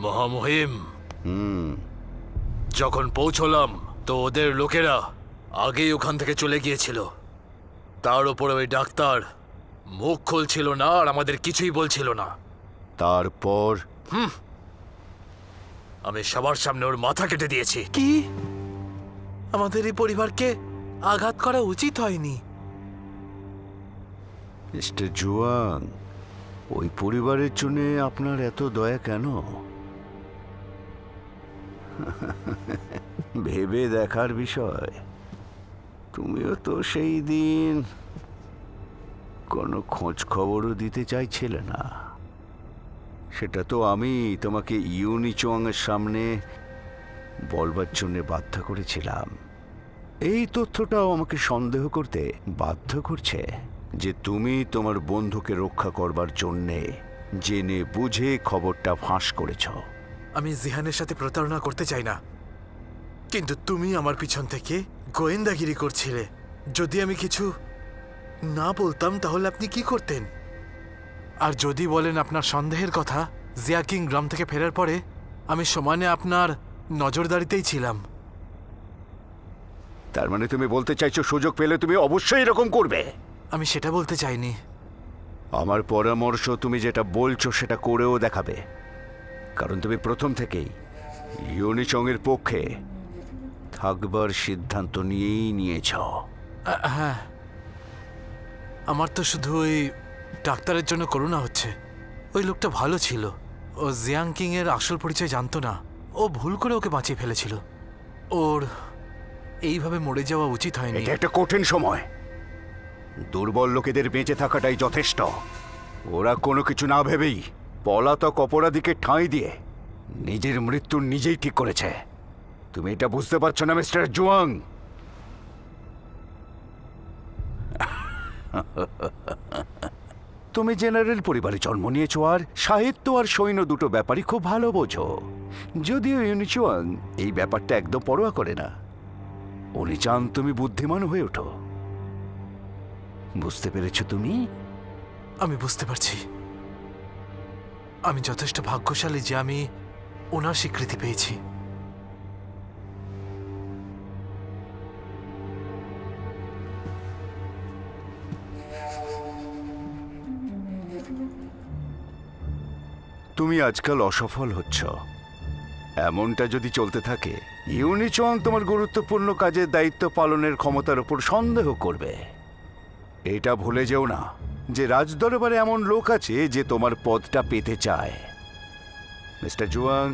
মহামহিম, যখন পৌঁছলাম তো ওদের লোকেরা আগেই ওখান থেকে চলে গিয়েছিল। তার উপরে ওই ডাক্তার মুখ খুলছিল না আর আমাদের কিছুই বলছিল না।
তারপর
আমি সবার সামনে ওর মাথা কেটে দিয়েছি।
কি? আমাদের এই পরিবারকে আঘাত করা উচিত হয়নি।
মিস্টার জুয়াং, ওই পরিবারের জন্য আপনার এত দয়া কেন? ভেবে দেখার বিষয়। তুমিও তো সেই দিন কোনো খোঁজ খবরও দিতে চাইছিলে না। সেটা তো আমি তোমাকে ইউনিচং এর সামনে বলবার জন্য বাধ্য করেছিলাম। এই তথ্যটাও আমাকে সন্দেহ করতে বাধ্য করছে যে তুমি তোমার বন্ধুকে রক্ষা করবার জন্যে জেনে বুঝে খবরটা ফাঁস করেছ।
আমি জিহানের সাথে প্রতারণা করতে চাই না, কিন্তু তুমি আমার পিছন থেকে গোয়েন্দাগিরি করছিলে। যদি আমি কিছু না বলতাম তাহলে আপনি কি করতেন? আর যদি বলেন আপনার সন্দেহের কথা, জিয়া কিং গ্রাম থেকে ফেরার পরে আমি সমানে আপনার নজরদারিতেই ছিলাম।
তার মানে তুমি বলতে চাইছো সুযোগ পেলে তুমি অবশ্যই এরকম করবে?
আমি সেটা বলতে চাইনি।
আমার পরামর্শ তুমি যেটা বলছো সেটা করেও দেখাবে, কারণ তুমি প্রথম থেকেই ইউনিচং এর পক্ষে থাকবার সিদ্ধান্ত নিয়েই নিয়েছ।
হ্যাঁ, আমার তো শুধু ওই ডাক্তারের জন্য করুণা হচ্ছে। ওই লোকটা ভালো ছিল। ও জিয়াং কিং এর আসল পরিচয় জানতো না। ও ভুল করে ওকে বাঁচিয়ে ফেলেছিল। ওর এইভাবে মরে যাওয়া উচিত হয়নি।
এটা একটা কঠিন সময়। দুর্বল লোকেদের বেঁচে থাকাটাই যথেষ্ট। ওরা কোনো কিছু না ভেবেই পলাতক অপরাধীকে ঠাঁই দিয়ে নিজের মৃত্যু নিজেই ঠিক করেছে। তুমি এটা বুঝতে পারছো না মিস্টার জুয়াং? তুমি জেনারেল পরিবারে জন্ম নিয়েছো আর সাহিত্য আর সৈন্য দুটো ব্যাপারই খুব ভালো বোঝো। যদিও ইউনিচুয়াং এই ব্যাপারটা একদম পরোয়া করে না। উনি চান তুমি বুদ্ধিমান হয়ে ওঠো। বুঝতে পেরেছো তুমি?
আমি বুঝতে পারছি। আমি যথেষ্ট ভাগ্যশালী যে আমি ওনার স্বীকৃতি পেয়েছি।
তুমি আজকাল অসফল হচ্ছ। এমনটা যদি চলতে থাকে, ইউনিচং তোমার গুরুত্বপূর্ণ কাজের দায়িত্ব পালনের ক্ষমতার উপর সন্দেহ করবে। এটা ভুলে যেও না যে রাজদরবারে এমন লোক আছে যে তোমার পদটা পেতে চায়। মিস্টার জুয়াং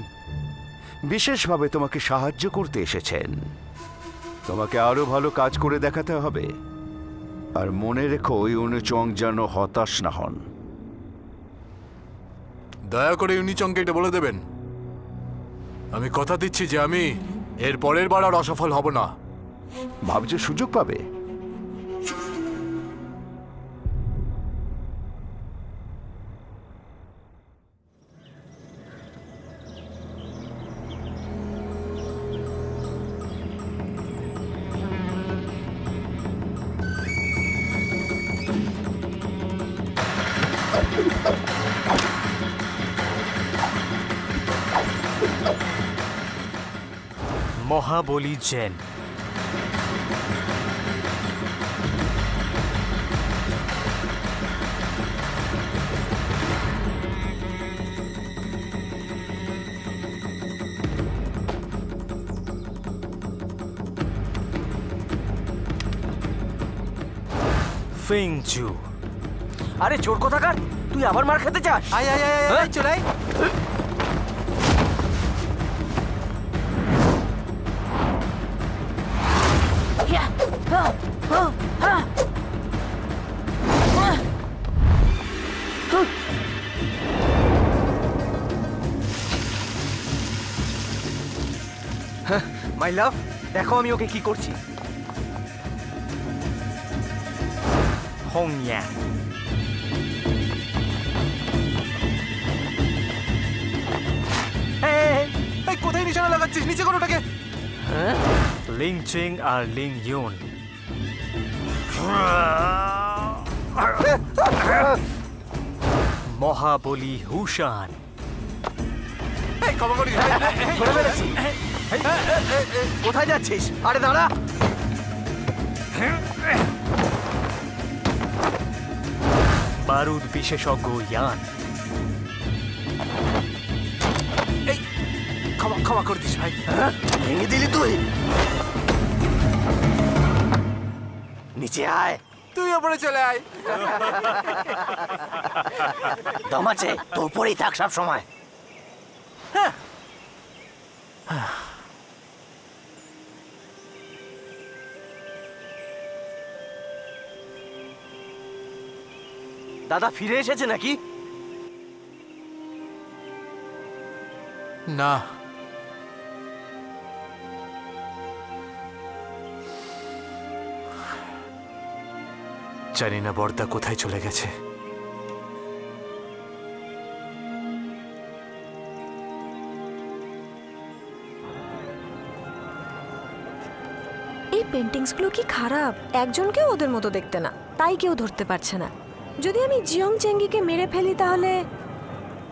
বিশেষভাবে তোমাকে সাহায্য করতে এসেছেন। তোমাকে আরো ভালো কাজ করে দেখাতে হবে। আর মনে রেখো ইউনিচং যেন হতাশ না হন।
দয়া করে ইউনিচংকে এটা বলে দেবেন। আমি কথা দিচ্ছি যে আমি এর পরের বার আর অসফল হব না।
ভাবছো সুযোগ পাবে?
মহাবলী জেন। ফেংচু।
আরে চোর কোথাকার, তুই আবার মার খেতে চাস?
আয় আয় আয় আয়, চলে আয়।
মাই লাভ, দেখো আমি ওকে কি করছি।
হংয়া।
কোথায় নিশানা লাগাচ্ছিস? নিচে কোনোটাকে
লিং চিং আর লিং ইউন। মহাবলী হুশান।
ক্ষমা করিস
ধরে ফেলেছি। কোথায় যাচ্ছিস? আরে দাঁড়া।
বারুদ বিশেষজ্ঞ ইয়ান।
ক্ষমা করে দিস ভাই।
ভেঙে দিলি তুই। নিচে আয়।
তুই ওপরে চলে আয়।
দম আছে তো উপরেই থাক সব সময়। দাদা ফিরে এসেছে নাকি?
না, জানি না বর্দা কোথায় চলে গেছে।
এই পেন্টিংসগুলো কি খারাপ? একজনকেও ওদের মতো দেখতে না, তাই কেউ ধরতে পারছে না। যদি আমি জিয়ং চেঙ্গিকে মেরে ফেলি তাহলে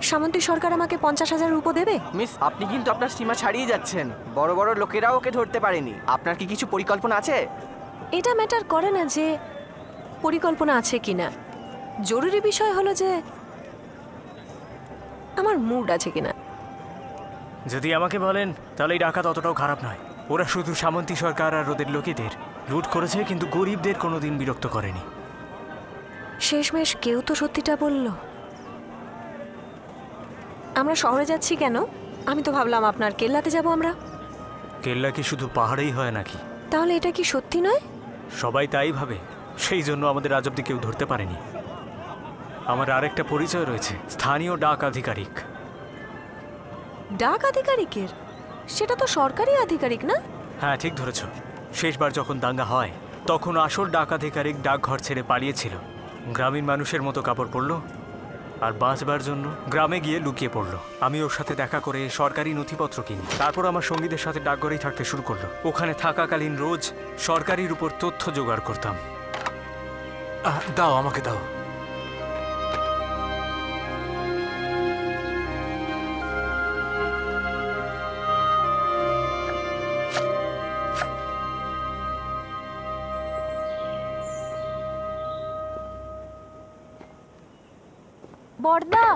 সামন্তী সরকার আমাকে 50,000 রুপো দেবে।
মিস, আপনি কিন্তু আপনার সীমা ছাড়িয়ে যাচ্ছেন। বড় বড় লোকেরাও ওকে ধরতে পারেনি। আপনার কি কিছু পরিকল্পনা আছে?
এটা ম্যাটার করে না যে পরিকল্পনা আছে কিনা, জরুরি বিষয় হলো যে আমার মুড আছে কিনা।
যদি আমাকে বলেন তাহলে এই ডাকাত অতটাও খারাপ নয়। ওরা শুধু সামন্তী সরকার আর ওদের লোকেদের লুট করেছে, কিন্তু গরিবদের কোনোদিন বিরক্ত করেনি।
শেষমেশ কেউ তো সত্যিটা বলল। আমরা শহরে যাচ্ছি কেন? আমি তো ভাবলাম আপনার কেল্লাতে যাব আমরা।
কেল্লা কি শুধু পাহাড়েই হয় নাকি?
তাহলে এটা কি সত্যি নয়?
সবাই তাই ভাবে, সেই জন্য আমাদের আজ অব্দি কেউ ধরতে পারেনি। আমার আরেকটা পরিচয় রয়েছে, স্থানীয় ডাক আধিকারিক।
ডাক আধিকারিকের? সেটা তো সরকারি আধিকারিক না?
হ্যাঁ, ঠিক ধরেছ। শেষবার যখন দাঙ্গা হয় তখন আসল ডাক আধিকারিক ডাকঘর ছেড়ে পালিয়েছিল। গ্রামীণ মানুষের মতো কাপড় পরলো আর বাঁচবার জন্য গ্রামে গিয়ে লুকিয়ে পড়লো। আমি ওর সাথে দেখা করে সরকারি নথিপত্র কিনি। তারপর আমার সঙ্গীদের সাথে ডাকঘরেই থাকতে শুরু করলো। ওখানে থাকাকালীন রোজ সরকারির উপর তথ্য জোগাড় করতাম।
দাও, আমাকে দাও।
বর্দা,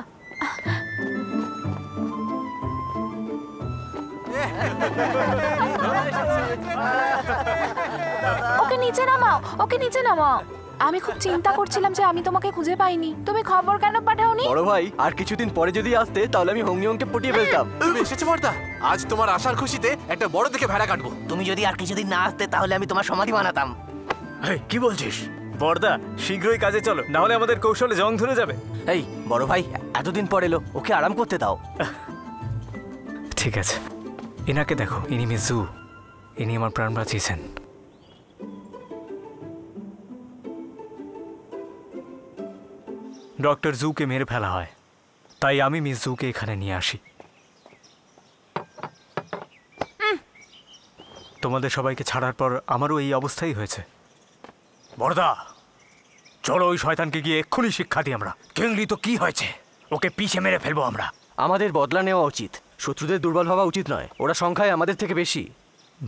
ওকে নিচে নামাও, ওকে নিচে নামাও। আমি খুব চিন্তা করছিলাম যে আমি তোমাকে খুঁজে পাইনি। তুমি খবর কেন পাঠাওনি?
বড় ভাই, আর কিছুদিন পরে যদি আসতে তাহলে আমি হংইয়ংকে পটিয়ে ফেলতাম।
তুমি এসেছো বর্দা? আজ তোমার আসার খুশিতে একটা বড় দেখে ভেড়া কাটবো।
তুমি যদি আর কিছুদিন না আসতে তাহলে আমি তোমার সমাধি বানাতাম।
কি বলছিস? বর্দা, শীঘ্রই কাজে চলো, না হলে আমাদের কৌশলে জং ধরে যাবে।
এই বড় ভাই এতদিন পর এলো, ওকে আরাম করতে দাও।
ঠিক আছে, এনাকে দেখো, ইনি মিস জু। ইনি আমার প্রাণ বাঁচিয়েছেন। ডক্টর জুকে মেরে ফেলা হয়, তাই আমি মিস জুকে এখানে নিয়ে আসি। তোমাদের সবাইকে ছাড়ার পর আমারও এই অবস্থাই হয়েছে। বড়দা, চলো ওই শয়তানকে গিয়ে এক্ষুনি শিক্ষা দিই আমরা। কেংলি তো কি হয়েছে, ওকে পিষে মেরে ফেলবো আমরা।
আমাদের বদলা নেওয়া উচিত। শত্রুদের দুর্বল হওয়া উচিত নয়। ওরা সংখ্যায় আমাদের থেকে বেশি।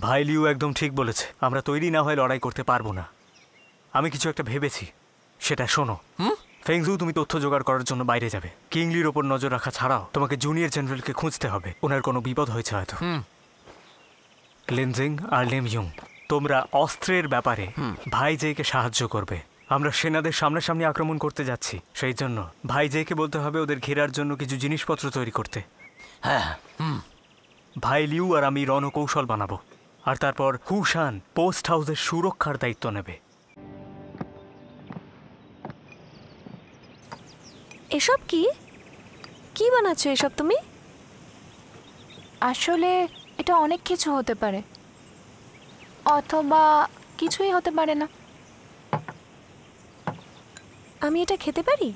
ভাই লিউ একদম ঠিক বলেছে। আমরা তৈরি না হয়ে লড়াই করতে পারবো না। আমি কিছু একটা ভেবেছি, সেটা শোনো। ফেংজু, তুমি তথ্য জোগাড় করার জন্য বাইরে যাবে। কিংলির ওপর নজর রাখা ছাড়াও তোমাকে জুনিয়র জেনারেলকে খুঁজতে হবে। ওনার কোনো বিপদ হয়েছে হয়তো। লিনজিং আর লিম ইউং, তোমরা অস্ত্রের ব্যাপারে ভাই জেকে সাহায্য করবে। আমরা সেনাদের সামনাসামনি আক্রমণ করতে যাচ্ছি, সেই জন্য ভাই জেকে বলতে হবে ওদের ঘেরার জন্য কিছু জিনিসপত্র তৈরি করতে।
হ্যাঁ।
ভাই লিউ আর আমি রণকৌশল বানাবো, আর তারপর হুশান পোস্ট হাউসের সুরক্ষার দায়িত্ব নেবে।
এসব কি কি বানাচ্ছো এসব তুমি?
আসলে এটা অনেক কিছু হতে পারে, অথবা কিছুই হতে পারে না।
আমি এটা খেতে পারি?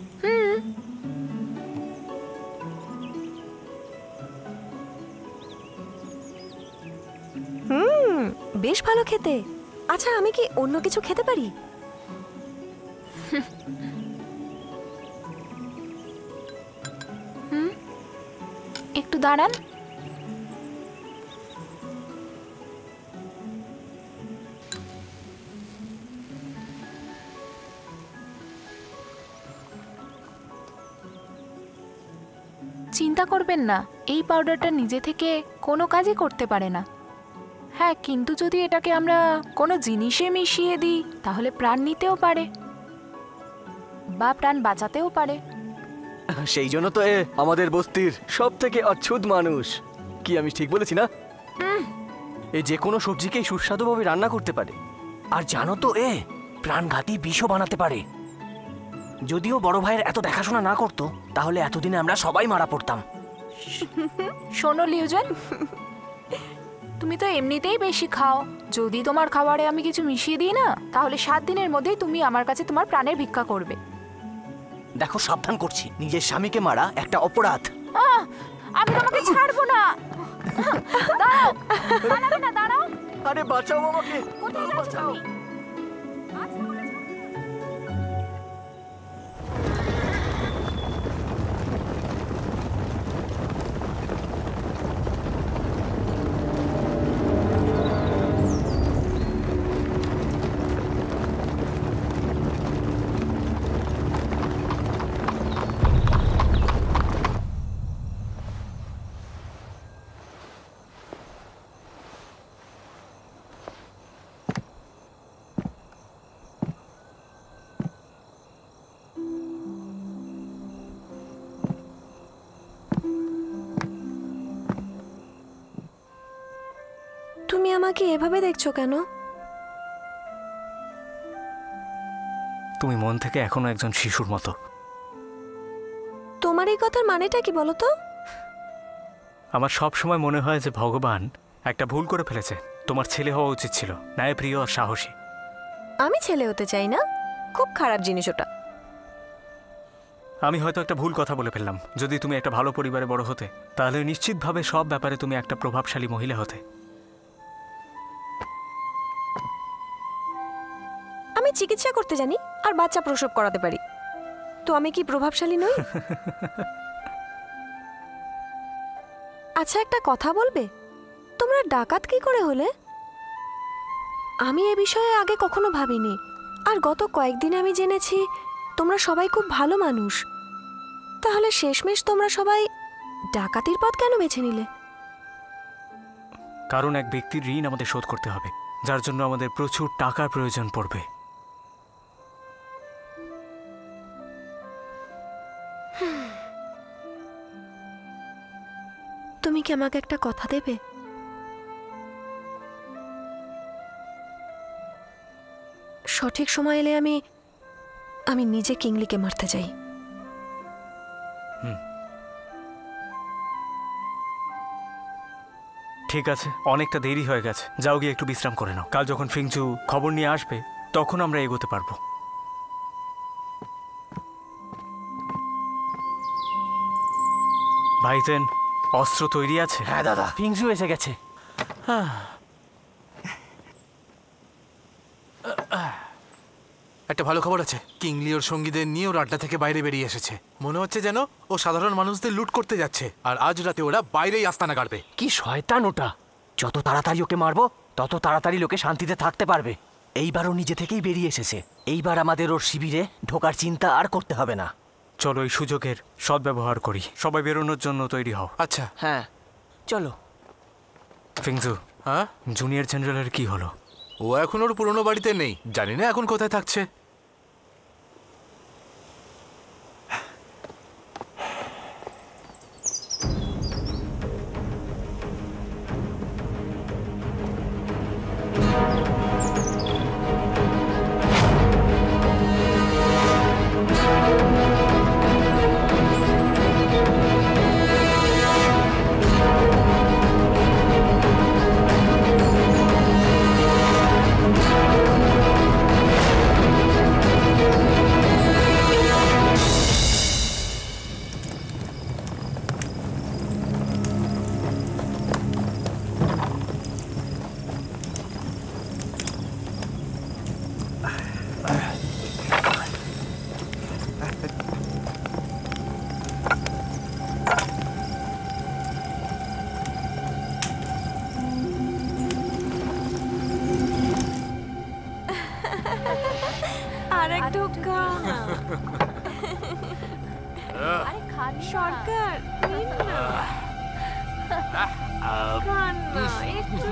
বেশ ভালো খেতে। আচ্ছা, আমি কি অন্য কিছু খেতে পারি?
একটু দাঁড়ান। চিন্তা করবেন না, এই পাউডারটা নিজে থেকে কোনো কাজই করতে পারে না। হ্যাঁ, কিন্তু যদি এটাকে আমরা কোনো জিনিসে মিশিয়ে দিই তাহলে প্রাণ নিতেও পারে বা প্রাণ বাঁচাতেও পারে।
সেই জন্য তো এ আমাদের বস্তির সব থেকে অদ্ভুত মানুষ। কি আমি ঠিক বলেছি না? এ যে কোনো সবজিকেই সুস্বাদুভাবে রান্না করতে পারে। আর জানো তো, এ প্রাণঘাতী বিষও বানাতে পারে। যদিও বড় ভাইয়ের এত দেখাশোনা না করতো তাহলে এতদিনে আমরা সবাই মারা পড়তাম।
শোনো লিউজন, তুমি তো এমনিতেই বেশি খাও। যদি তোমার খাবারে আমি কিছু মিশিয়ে দিই না, তাহলে 7 দিনের মধ্যেই তুমি আমার কাছে তোমার প্রাণের ভিক্ষা করবে।
দেখো, সাবধান করছি, নিজের স্বামীকে মারা একটা অপরাধ।
আমি তোমাকে ছাড়বো না। দাঁড়াও, পালাবে না, দাঁড়াও।
আরে বাঁচাও আমাকে।
কোথায় যাচ্ছ তুমি?
তুমি আমাকে এভাবে দেখছো কেন?
তুমি মন থেকে এখনো একজন শিশুর মতো।
তোমার এই কথার মানেটা কি বলো তো?
আমার সব সময় মনে হয় যে ভগবান একটা ভুল করে ফেলেছে। তোমার ছেলে হওয়া উচিত ছিল, ন্যায়প্রিয় আর সাহসী।
আমি ছেলে হতে চাই না, খুব খারাপ জিনিস ওটা।
আমি হয়তো একটা ভুল কথা বলে ফেললাম। যদি তুমি একটা ভালো পরিবারে বড় হতে, তাহলে নিশ্চিতভাবে সব ব্যাপারে তুমি একটা প্রভাবশালী মহিলা হতে।
আমি চিকিৎসা করতে জানি আর বাচ্চা প্রসব করাতে পারি, তো আমি কি প্রভাবশালী নই? আচ্ছা, একটা কথা বলবে, তোমরা ডাকাত কি করে হলে? আমি এ বিষয়ে আগে কখনো ভাবিনি, আর গত কয়েকদিনে আমি জেনেছি তোমরা সবাই খুব ভালো মানুষ। তাহলে শেষমেশ তোমরা সবাই ডাকাতির পথ কেন বেছে নিলে?
কারণ এক ব্যক্তির ঋণ আমাদের শোধ করতে হবে, যার জন্য আমাদের প্রচুর টাকার প্রয়োজন পড়বে।
তুমি কি আমাকে একটা কথা দেবে? সঠিক সময় এলে আমি নিজে কিংলিকে মারতে চাই।
ঠিক আছে, অনেকটা দেরি হয়ে গেছে, যাও গিয়ে একটু বিশ্রাম করে নাও। কাল যখন ফিংচু খবর নিয়ে আসবে তখন আমরা এগোতে পারবো। ভাইজেন, অস্ত্র তৈরি আছে?
হ্যাঁ দাদা, ফিংজু এসে গেছে।
একটা ভালো খবর আছে, কিংলি ওর সঙ্গীদের নিয়ে ওর আড্ডা থেকে বাইরে বেরিয়ে এসেছে। মনে হচ্ছে যেন ও সাধারণ মানুষদের লুট করতে যাচ্ছে, আর আজ রাতে ওরা বাইরেই আস্তানা গাড়বে।
কি শয়তান ওটা! যত তাড়াতাড়ি ওকে মারবো তত তাড়াতাড়ি লোকে শান্তিতে থাকতে পারবে। এইবারও নিজে থেকেই বেরিয়ে এসেছে। এইবার আমাদের ওর শিবিরে ঢোকার চিন্তা আর করতে হবে না।
চলো এই সুযোগের সদ্ব্যবহার করি, সবাই বেরোনোর জন্য তৈরি হও।
আচ্ছা
হ্যাঁ, চলো।
ফিংজু,
হ্যাঁ,
জুনিয়র জেনারেলের কি হলো?
ও এখন ওর পুরনো বাড়িতে নেই, জানি না এখন কোথায় থাকছে।
সরকার নিন না। খান না, একটু।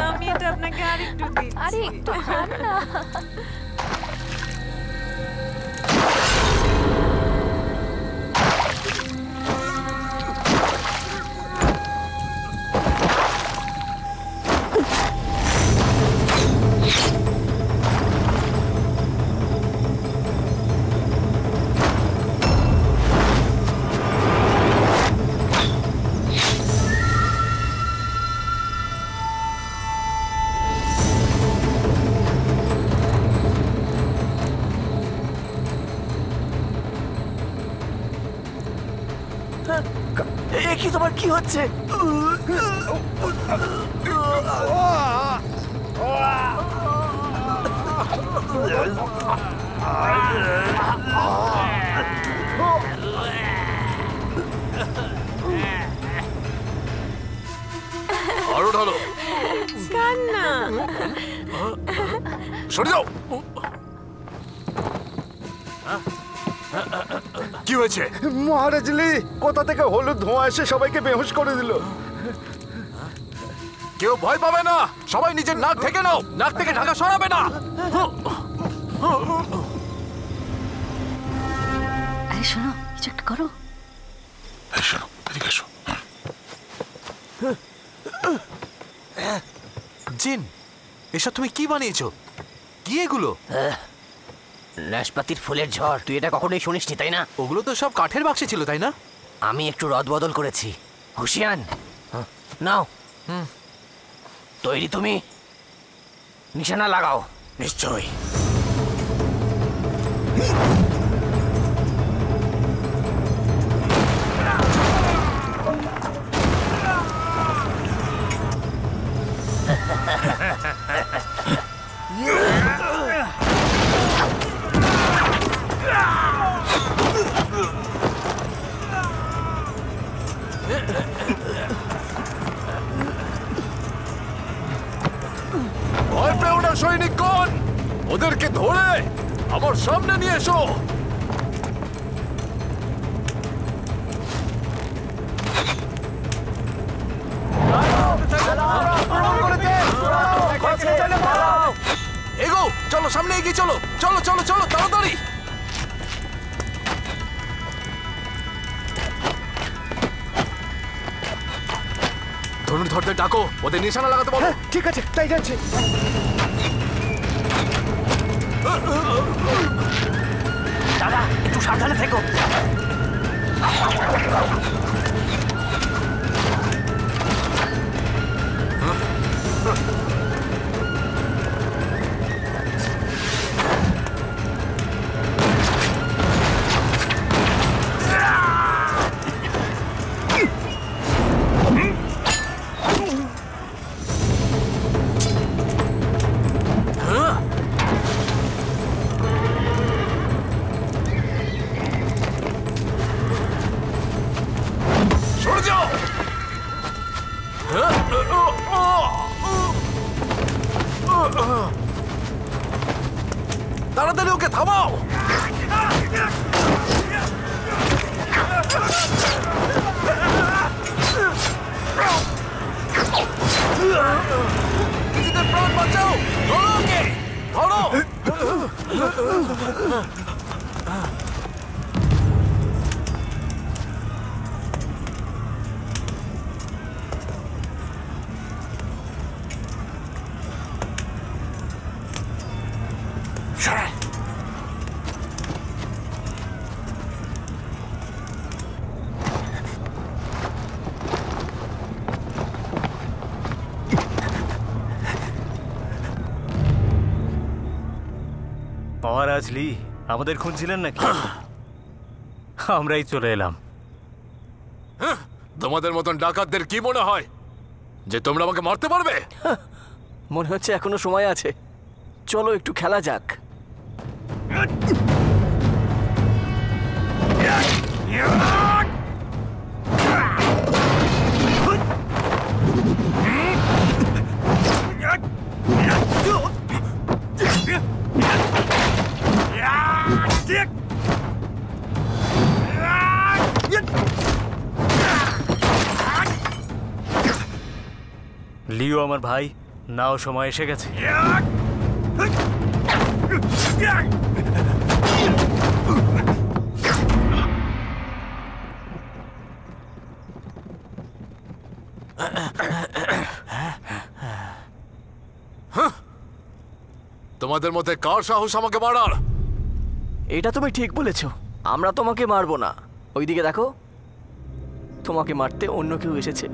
আমি এটা আপনাকে আরেকটু দিচ্ছি।
আরে একটু খান না।
এ কি তোমার কি হচ্ছে?
আরো ঢালো।
খান না।
সরে যাও। কি হয়েছে?
মহারাজলি কোথা থেকে হলুদ ধোঁয়া এসে সবাইকে বেহুশ করে দিল।
কেউ ভয় পাবে না, সবাই নিজের নাক ঢেকে নাও, নাক থেকে ঢাকা সরাবে না।
আরে শোনো, কিছু একটা করো।
শোনো, এদিকে এসো।
জিন, এসব তুমি কি বানিয়েছো? কি এগুলো?
নাশপাতির ফুলের ঝড়, তুই এটা কখনোই শুনিসনি তাই না?
ওগুলো তো সব কাঠের বাক্সে ছিল, তাই না?
আমি একটু রদবদল করেছি। হুশিয়ান, নাও। তৈরি তুমি? নিশানা লাগাও।
নিশ্চয়। ভয় পেও না সৈনিকগণ, ওদেরকে ধরে আমার সামনে নিয়ে এসো।
এগো, চলো সামনে এগিয়ে চলো, চলো চলো চলো তাড়াতাড়ি। ধনুর্ধরদের ডাকো, ওদের নিশানা লাগাতে বলো।
ঠিক আছে, তাই যাচ্ছে।
দাদা, একটু সাবধানে থেকো।
সরে যাও।
তাড়াতাড়ি ওকে থামাও। নিজেদের প্রাণ বাঁচাও, ধরো ওকে, ধরো।
মহারাজ লি আমাদের খুঁজছিলেন নাকি? আমরাই চলে এলাম।
তোমাদের মতন ডাকাতদের কি মনে হয় যে তোমরা আমাকে মারতে পারবে?
মনে হচ্ছে এখনো সময় আছে। চলো একটু খেলা যাক।
লিও আমার ভাই, নাও সময় এসে গেছে।
তোমাদের মধ্যে কার সাহস আমাকে মারার?
এটা তুমি ঠিক বলেছো, আমরা তোমাকে মারবো না। ওইদিকে দেখো, তোমাকে মারতে অন্য কেউ এসেছে।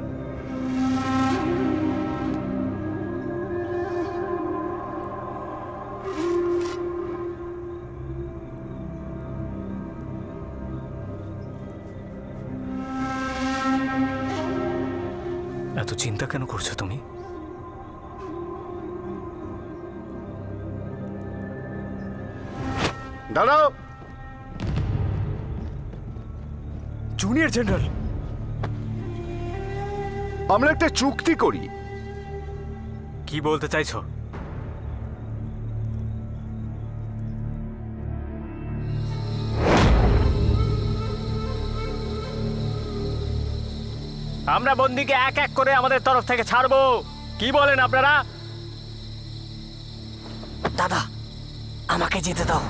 এত চিন্তা কেন করছো তুমি?
দাঁড়াও।
জুনিয়র জেনারেল,
আমরা একটা চুক্তি করি।
কি বলতে চাইছো? আমরা বন্দীকে এক এক করে আমাদের তরফ থেকে ছাড়বো, কি বলেন আপনারা?
দাদা আমাকে যেতে দাও।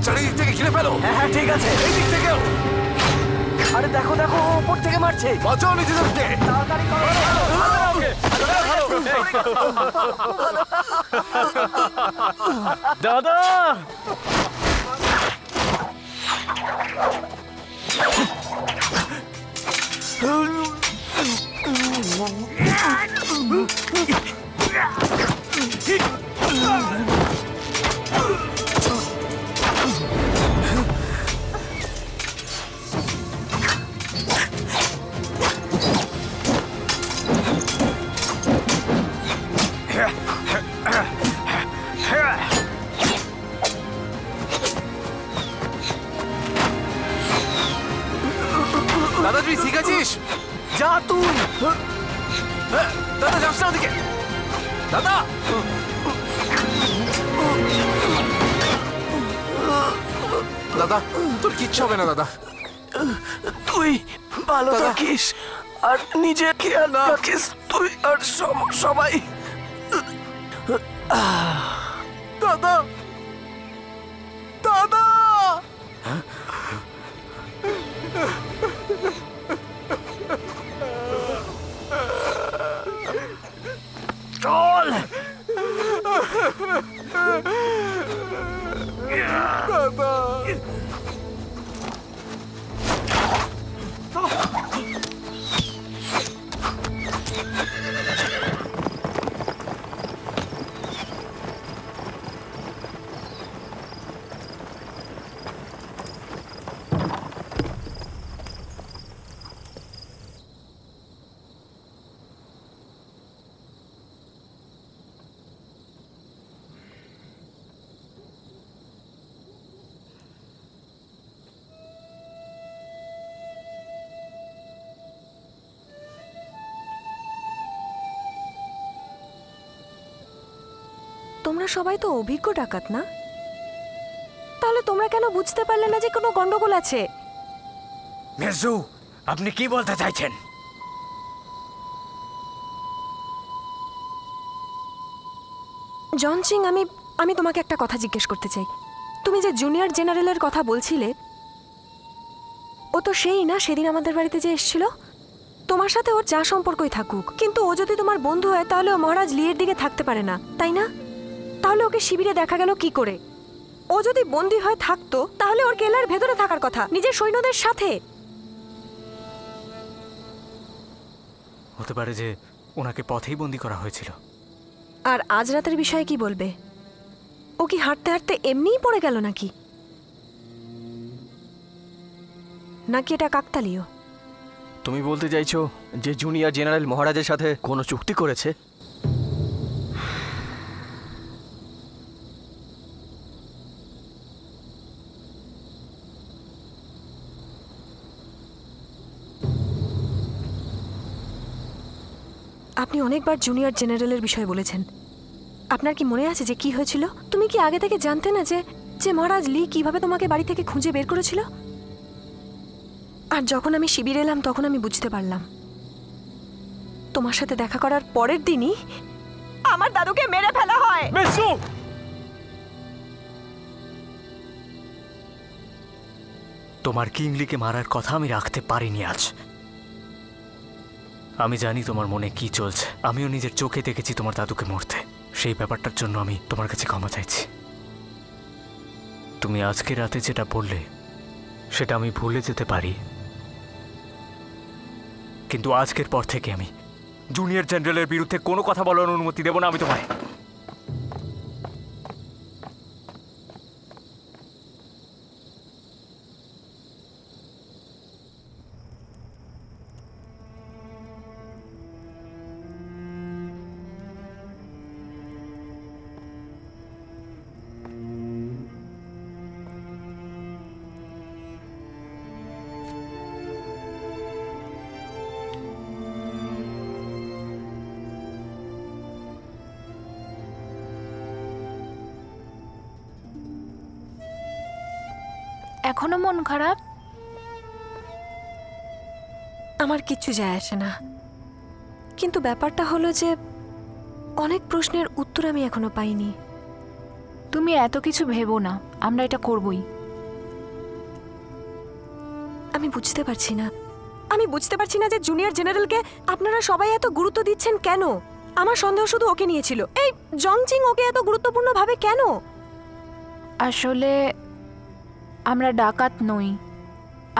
চারিদিক থেকে ঘিরে ফেলো।
হ্যাঁ ঠিক আছে।
এই দিক থেকেও।
আরে দেখো দেখো, ওপর থেকে মারছে।
বাঁচাও নিজেদেরকে।
তাড়াতাড়ি করো।
দাদা,
দাদা তুই ঠিক আছিস?
যা তুই।
দাদা যাস না ওদিকে। দাদা দাদা তোর কিচ্ছু হবে না দাদা।
তুই ভালো থাকিস আর নিজের খেয়াল রাখিস, তুই আর সবাই।
দাদা দাদা
চল।
দাদা
তোমরা সবাই তো অভিজ্ঞ ডাকাত না? তাহলে তোমরা কেন বুঝতে পারলে না যে কোনো গন্ডগোল আছে?
মেজু,
আপনি কি বলতে চাইছেন?
জন সিং, আমি তোমাকে একটা কথা জিজ্ঞেস করতে চাই। তুমি যে জুনিয়র জেনারেলের কথা বলছিলে, ও তো সেই না সেদিন আমাদের বাড়িতে যে এসেছিল? তোমার সাথে ওর যা সম্পর্কই থাকুক, কিন্তু ও যদি তোমার বন্ধু হয় তাহলে ও মহারাজ লিয়ের দিকে থাকতে পারে না, তাই না? তাহলে ওকে শিবিরে দেখা গেল কি করে? ও যদি বন্দী হয়ে থাকতো তাহলে ওর কেলার ভেতরে থাকার কথা, নিজের সৈন্যদের সাথে।
হতে পারে যে ওনাকে পথেই বন্দি করা হয়েছিল।
আর আজ রাতের বিষয়ে কি বলবে? ও কি হাঁটতে হাঁটতে এমনিই পড়ে গেল নাকি নাকি এটা কাকতালীয়?
তুমি বলতে চাইছো যে জুনিয়র জেনারেল মহারাজের সাথে কোনো চুক্তি করেছে?
আপনি অনেকবার জুনিয়র জেনারেলের বিষয়ে বলেছেন। আপনার কি মনে আছে যে কি হয়েছিল? তুমি কি আগে থেকে জানতে না যে মহারাজ লি কিভাবে তোমাকে বাড়ি থেকে খুঁজে বের করেছিল? আর যখন আমি শিবিরে এলাম তখন আমি বুঝতে পারলাম তোমার সাথে দেখা করার পরের দিনই আমার দাদুকে মেরে ফেলা হয়।
তোমার কিংলিকে মারার কথা আমি রাখতে পারিনি আজ। আমি জানি তোমার মনে কি চলছে। আমিও নিজের চোখে দেখেছি তোমার দাদুকে মরতে। সেই ব্যাপারটার জন্য আমি তোমার কাছে ক্ষমা চাইছি। তুমি আজকে রাতে যেটা বললে সেটা আমি ভুলে যেতে পারি, কিন্তু আজকের পর থেকে আমি জুনিয়র জেনারেলের বিরুদ্ধে কোনো কথা বলার অনুমতি দেব না আমি তোমায়।
এখনো মন খারাপ?
আমার কিচ্ছু যায় আসে না, কিন্তু ব্যাপারটা হলো যে অনেক প্রশ্নের উত্তর আমি এখনো পাইনি।
তুমি এত কিছু ভেবো না, আমরা এটা করবই।
আমি বুঝতে পারছি না যে জুনিয়র জেনারেলকে আপনারা সবাই এত গুরুত্ব দিচ্ছেন কেন? আমার সন্দেহ শুধু ওকে নিয়েছিল। এই জংচিং ওকে এত গুরুত্বপূর্ণ ভাবে কেন?
আসলে আমরা ডাকাত নই,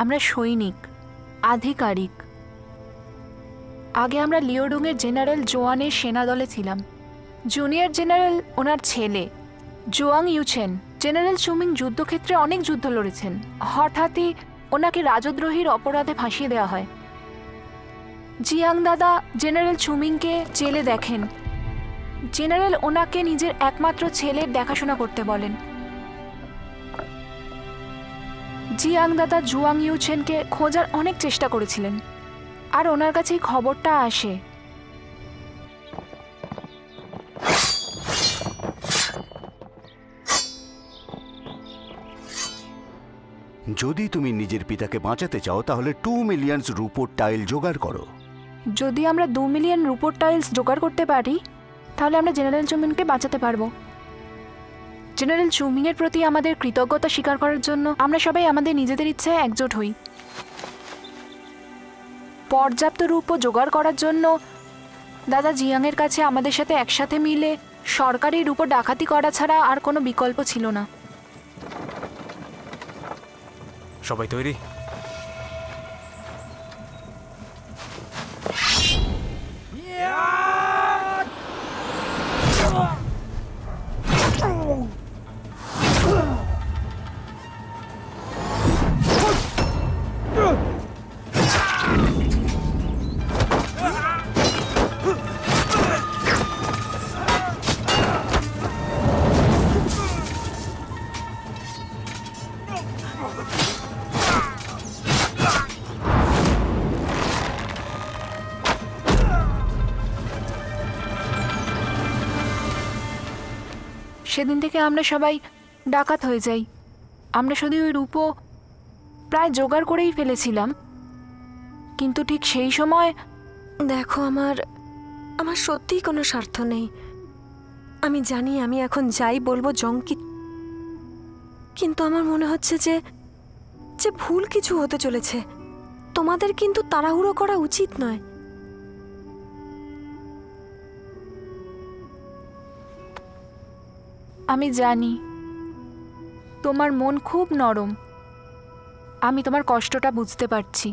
আমরা সৈনিক, আধিকারিক। আগে আমরা লিওডুংয়ের জেনারেল জোয়ানের সেনাদলে ছিলাম। জুনিয়র জেনারেল ওনার ছেলে জোয়াং ইউচেন। জেনারেল চুমিং যুদ্ধক্ষেত্রে অনেক যুদ্ধ লড়েছেন। হঠাৎই ওনাকে রাজদ্রোহীর অপরাধে ফাঁসিয়ে দেওয়া হয়। জিয়াং দাদা জেনারেল চুমিংকে জেলে দেখেন। জেনারেল ওনাকে নিজের একমাত্র ছেলের দেখাশোনা করতে বলেন। জিয়াং দাদা জুয়াং ইউচেনকে খোঁজার অনেক চেষ্টা করেছিলেন, আর ওনার কাছেই খবরটা আসে।
যদি তুমি নিজের পিতাকে বাঁচাতে চাও তাহলে 2 মিলিয়ন রুপোর টাইল জোগাড় করো।
যদি আমরা 2 মিলিয়ন রুপোর টাইলস জোগাড় করতে পারি তাহলে আমরা জেনারেল চুমিংকে বাঁচাতে পারবো। জেনারেল চুমিংয়ের প্রতি আমাদের কৃতজ্ঞতা স্বীকার করার জন্য আমরা সবাই আমাদের নিজেদের ইচ্ছায় একজোট হই। পর্যাপ্ত রূপও জোগাড় করার জন্য দাদা জিয়াংয়ের কাছে আমাদের সাথে একসাথে মিলে সরকারি রূপো ডাকাতি করা ছাড়া আর কোনো বিকল্প ছিল না।
সবাই তৈরি?
সেদিন থেকে আমরা সবাই ডাকাত হয়ে যাই। আমরা শুধু ওই রূপো প্রায় জোগাড় করেই ফেলেছিলাম, কিন্তু ঠিক সেই সময়
দেখো, আমার আমার সত্যিই কোনো স্বার্থ নেই। আমি জানি আমি এখন যাই বলবো জংকি, কিন্তু আমার মনে হচ্ছে যে যে ভুল কিছু হতে চলেছে। তোমাদের কিন্তু তাড়াহুড়ো করা উচিত নয়।
আমি জানি তোমার মন খুব নরম, আমি তোমার কষ্টটা বুঝতে পারছি।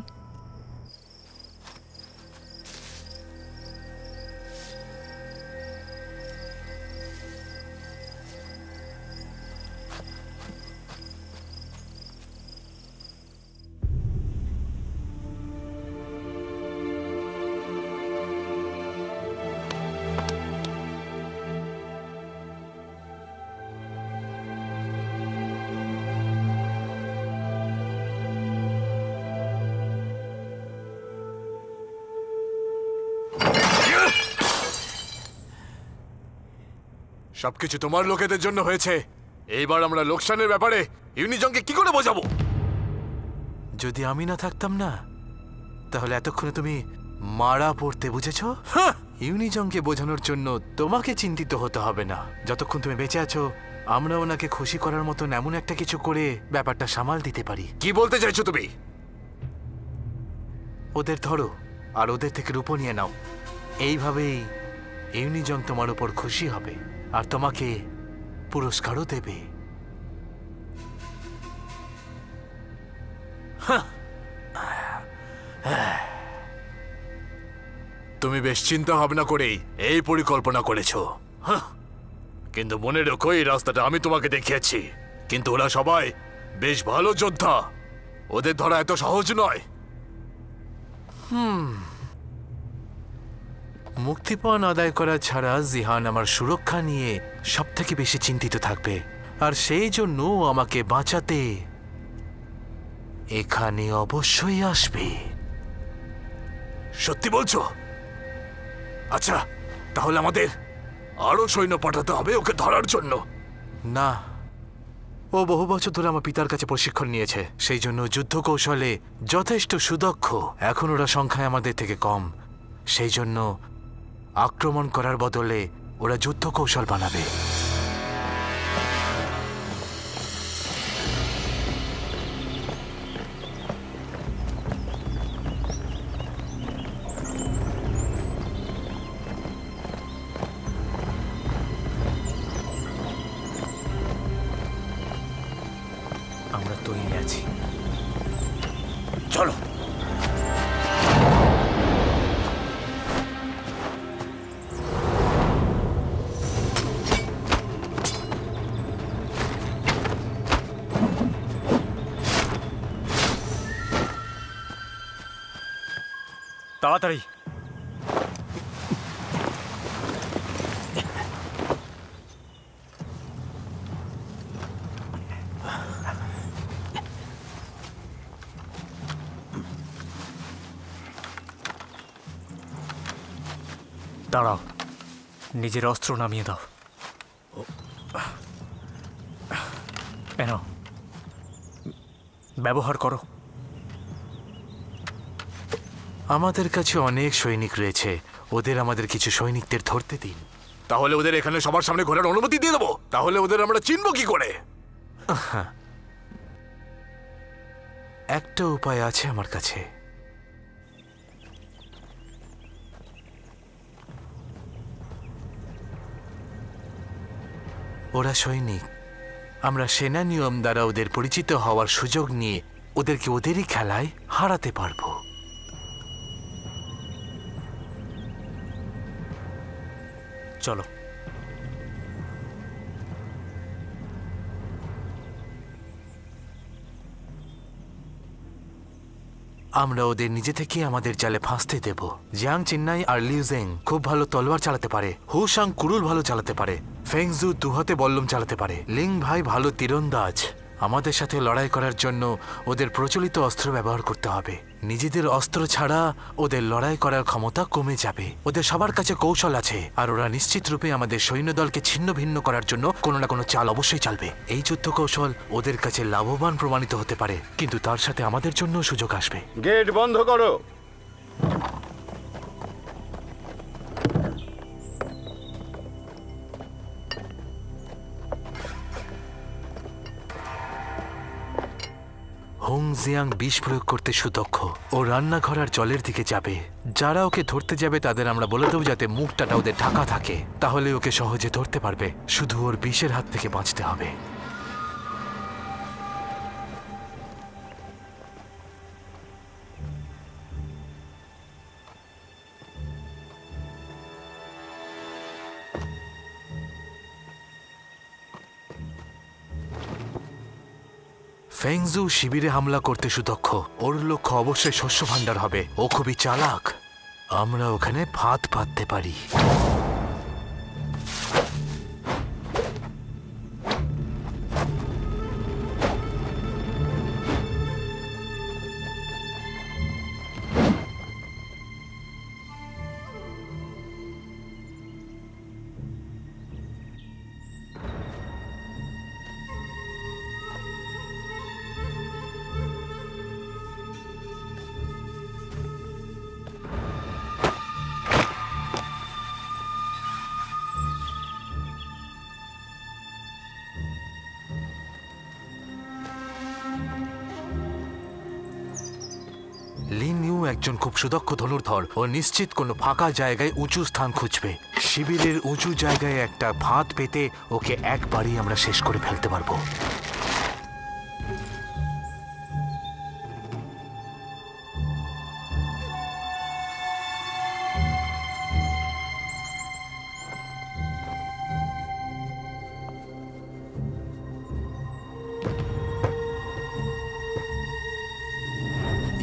সবকিছু তোমার লোকেদের জন্য হয়েছে। এইবার আমরা লোকসানের ব্যাপারে ইউনিজংকে কি করে বোঝাবো?
যদি আমি না থাকতাম না, তাহলে এতক্ষণে তুমি মারা পড়তে, বুঝেছো? ইউনিজংকে বোঝানোর জন্য তোমাকে চিন্তিত হতে হবে না। যতক্ষণ তুমি বেঁচে আছো, আমরা ওনাকে খুশি করার মতন এমন একটা কিছু করে ব্যাপারটা সামাল দিতে পারি।
কি বলতে চাইছো তুমি?
ওদের ধরো আর ওদের থেকে রূপ নিয়ে নাও। এইভাবেই ইউনিজং তোমার উপর খুশি হবে আর তোমাকে পুরস্কারও দেবে।
তুমি বেশ চিন্তা ভাবনা করেই এই পরিকল্পনা করেছো। কিন্তু মনে রেখো, এই রাস্তাটা আমি তোমাকে দেখিয়েছি, কিন্তু ওরা সবাই বেশ ভালো যোদ্ধা। ওদের ধরা এত সহজ নয়।
মুক্তিপণ আদায় করা ছাড়া জিহান আমার সুরক্ষা নিয়ে সব থেকে বেশি চিন্তিত থাকবে, আর সেই জন্য আমাকে বাঁচাতে এখানে অবশ্যই আসবে।
সত্যি বলছো? আচ্ছা, তাহলে আমাদের আরো সৈন্য পাঠাতে হবে ওকে ধরার জন্য।
না, ও বহু বছর ধরে আমার পিতার কাছে প্রশিক্ষণ নিয়েছে, সেই জন্য যুদ্ধ কৌশলে যথেষ্ট সুদক্ষ। এখন ওরা সংখ্যায় আমাদের থেকে কম, সেই জন্য আক্রমণ করার বদলে ওরা যুদ্ধ কৌশল বানাবে।
আমরা তৈরি আছি,
চলো।
তাড়াতাড়ি। দাঁড়াও, নিজের অস্ত্র নামিয়ে দাও। এনো, ব্যবহার করো।
আমাদের কাছে অনেক সৈনিক রয়েছে, ওদের আমাদের কিছু সৈনিকদের ধরতে দিন।
তাহলে ওদের এখানে সবার সামনে ঘোরার অনুমতি দিয়ে দেবো? তাহলে ওদের আমরা চিনব কি করে?
একটা উপায় আছে আমার কাছে। ওরা সৈনিক, আমরা সেনা নিয়ম দ্বারা ওদের পরিচিত হওয়ার সুযোগ নিয়ে ওদেরকে ওদেরই খেলায় হারাতে পারবো।
চলো।
আমরা ওদের নিজে থেকে আমাদের জালে ফাঁসতে দেব। জিয়াং চেন্নাই আর লিউজেং খুব ভালো তলোয়ার চালাতে পারে, হুসাং কুরুল ভালো চালাতে পারে, ফেংজু দুহাতে বল্লম চালাতে পারে, লিং ভাই ভালো তীরন্দাজ। আমাদের সাথে লড়াই করার জন্য ওদের প্রচলিত অস্ত্র ব্যবহার করতে হবে। নিজেদের অস্ত্র ছাড়া ওদের লড়াই করার ক্ষমতা কমে যাবে। ওদের সবার কাছে কৌশল আছে, আর ওরা নিশ্চিত রূপে আমাদের সৈন্যদলকে ছিন্ন ভিন্ন করার জন্য কোনো না কোনো চাল অবশ্যই চালবে। এই যুদ্ধ কৌশল ওদের কাছে লাভবান প্রমাণিত হতে পারে, কিন্তু তার সাথে আমাদের জন্য সুযোগ আসবে।
গেট বন্ধ করো।
জিয়াং বিষ প্রয়োগ করতে সুদক্ষ। ও রান্নাঘর আর জলের দিকে যাবে। যারা ওকে ধরতে যাবে তাদের আমরা বলে দেবো যাতে মুখটা ওদের ঢাকা থাকে, তাহলে ওকে সহজে ধরতে পারবে। শুধু ওর বিষের হাত থেকে বাঁচতে হবে। ফেংজু শিবিরে হামলা করতে সুদক্ষ। ওর লক্ষ্য অবশ্যই শস্য ভাণ্ডার হবে। ও খুবই চালাক। আমরা ওখানে ভাত পাততে পারি। লিন ইউ একজন খুব সুদক্ষ ধনুর্ধর। ও নিশ্চিত কোনো ফাঁকা জায়গায় উঁচু স্থান খুঁজবে। শিবিরের উঁচু জায়গায় একটা ভাত পেতে ওকে একবারই আমরা শেষ করে ফেলতে পারবো।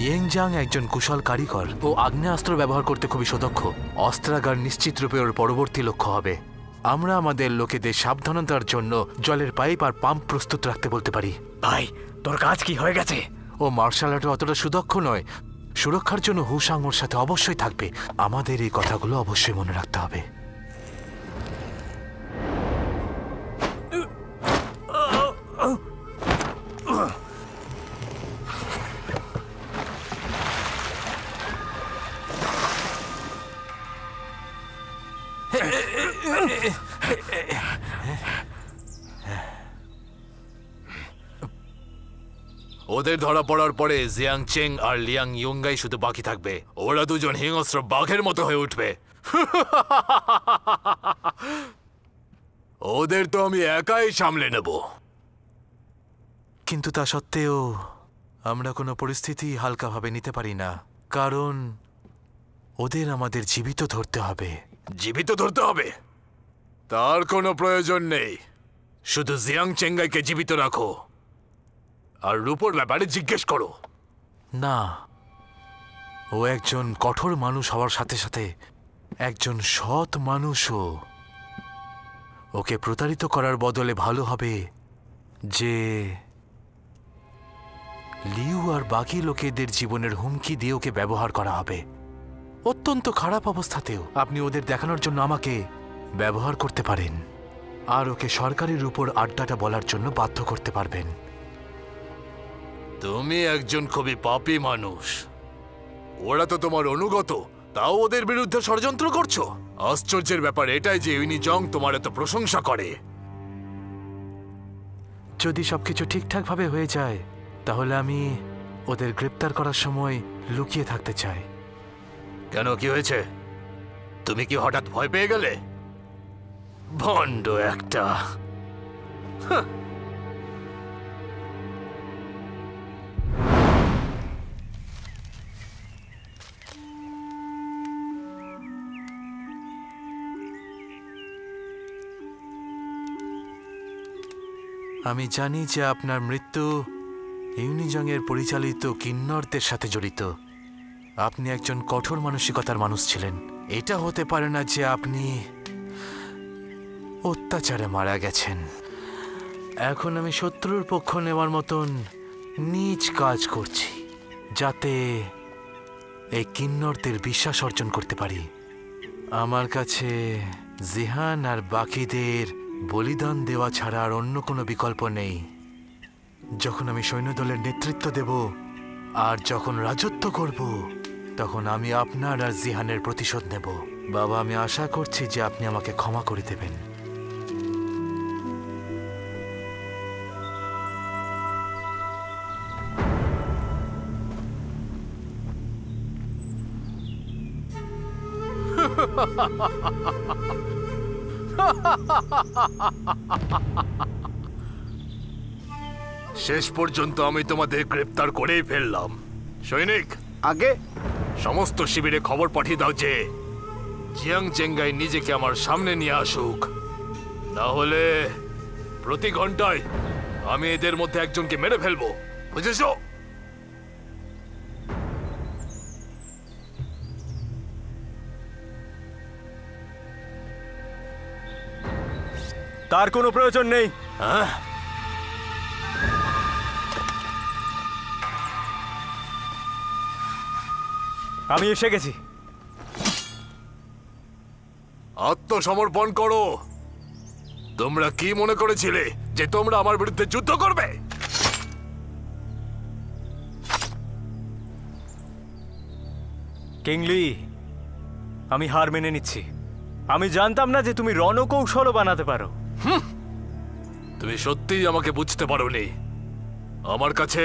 ইয়েংজাং একজন কুশল কারিগর। ও আগ্নেয়াস্ত্র ব্যবহার করতে খুবই সুদক্ষ। অস্ত্রাগার নিশ্চিত রূপে ওর পরবর্তী লক্ষ্য হবে। আমরা আমাদের লোকেদের সাবধানতার জন্য জলের পাইপ আর পাম্প প্রস্তুত রাখতে বলতে পারি।
ভাই, তোর কাজ কি হয়ে গেছে?
ও মার্শাল আর্টে অতটা সুদক্ষ নয়। সুরক্ষার জন্য হুসাং ওর সাথে অবশ্যই থাকবে। আমাদের এই কথাগুলো অবশ্যই মনে রাখতে হবে।
ওদের ধরা পড়ার পরে জিয়াং চেং আর লিয়াং ইয়ুঙ্গাই শুধু বাকি থাকবে। ওরা দুজন হিংস্র বাঘের মতো হয়ে উঠবে। ওদের তো আমি একাই সামলে নেব।
কিন্তু তা সত্ত্বেও আমরা কোনো পরিস্থিতি হালকাভাবে নিতে পারি না, কারণ ওদের আমাদের জীবিত ধরতে হবে।
জীবিত ধরতে হবে? তার কোনো প্রয়োজন নেই। শুধু জিয়াং চেঙ্গাইকে জীবিত রাখো আর রূপোর ব্যাপারে জিজ্ঞেস করো।
না, ও একজন কঠোর মানুষ হওয়ার সাথে সাথে একজন সৎ মানুষও। ওকে প্রতারিত করার বদলে ভালো হবে যে লিউ আর বাকি লোকেদের জীবনের হুমকি দিয়ে ওকে ব্যবহার করা হবে। অত্যন্ত খারাপ অবস্থাতেও আপনি ওদের দেখানোর জন্য আমাকে ব্যবহার করতে পারেন আর ওকে সরকারের উপর আড্ডাটা বলার জন্য বাধ্য করতে পারবেন।
তুমি একজন খুবই পাপী মানুষ। ওরা তো তোমার অনুগত, তাও ওদের বিরুদ্ধে ষড়যন্ত্র করছো। আশ্চর্যের ব্যাপার এটাই যে ইউনিজং তোমার এত প্রশংসা করে।
যদি সবকিছু ঠিকঠাক ভাবে হয়ে যায় তাহলে আমি ওদের গ্রেপ্তার করার সময় লুকিয়ে থাকতে চাই।
কেন, কি হয়েছে? তুমি কি হঠাৎ ভয় পেয়ে গেলে? ভণ্ড একটা।
আমি জানি যে আপনার মৃত্যু ইউনিজং এর পরিচালিত কিন্নরদের সাথে জড়িত। আপনি একজন কঠোর মানসিকতার মানুষ ছিলেন। এটা হতে পারে না যে আপনি অত্যাচারে মারা গেছেন। এখন আমি শত্রুর পক্ষ নেওয়ার মতন নীচ কাজ করছি যাতে এই কিন্নরদের বিশ্বাস অর্জন করতে পারি। আমার কাছে জিহান আর বাকিদের বলিদান দেওয়া ছাড়া আর অন্য কোনো বিকল্প নেই। যখন আমি সৈন্যদলের নেতৃত্ব দেব আর যখন রাজত্ব করব তখন আমি আপনার আর জিহানের প্রতিশোধ নেব। বাবা, আমি আশা করছি যে আপনি আমাকে ক্ষমা করে দেবেন।
শেষ পর্যন্ত আমি তোমাদের গ্রেপ্তার করেই ফেললাম। সৈনিক,
আগে
সমস্ত শিবিরে খবর পাঠিয়ে দাও যে জিয়াং চেঙ্গাই নিজেকে আমার সামনে নিয়ে আসুক। না হলে প্রতি ঘন্টায় আমি এদের মধ্যে একজনকে মেরে ফেলবো, বুঝেছো?
তার কোনো প্রয়োজন নেই।
হ্যাঁ,
আমি এসে গেছি।
আত্মসমর্পণ করো। তোমরা কি মনে করেছিলে যে তোমরা আমার বিরুদ্ধে যুদ্ধ করবে?
কিংলি, আমি হার মেনে নিচ্ছি। আমি জানতাম না যে তুমি রণকৌশলও বানাতে পারো।
তুমি সত্যিই আমাকে বুঝতে পারোনি। আমার কাছে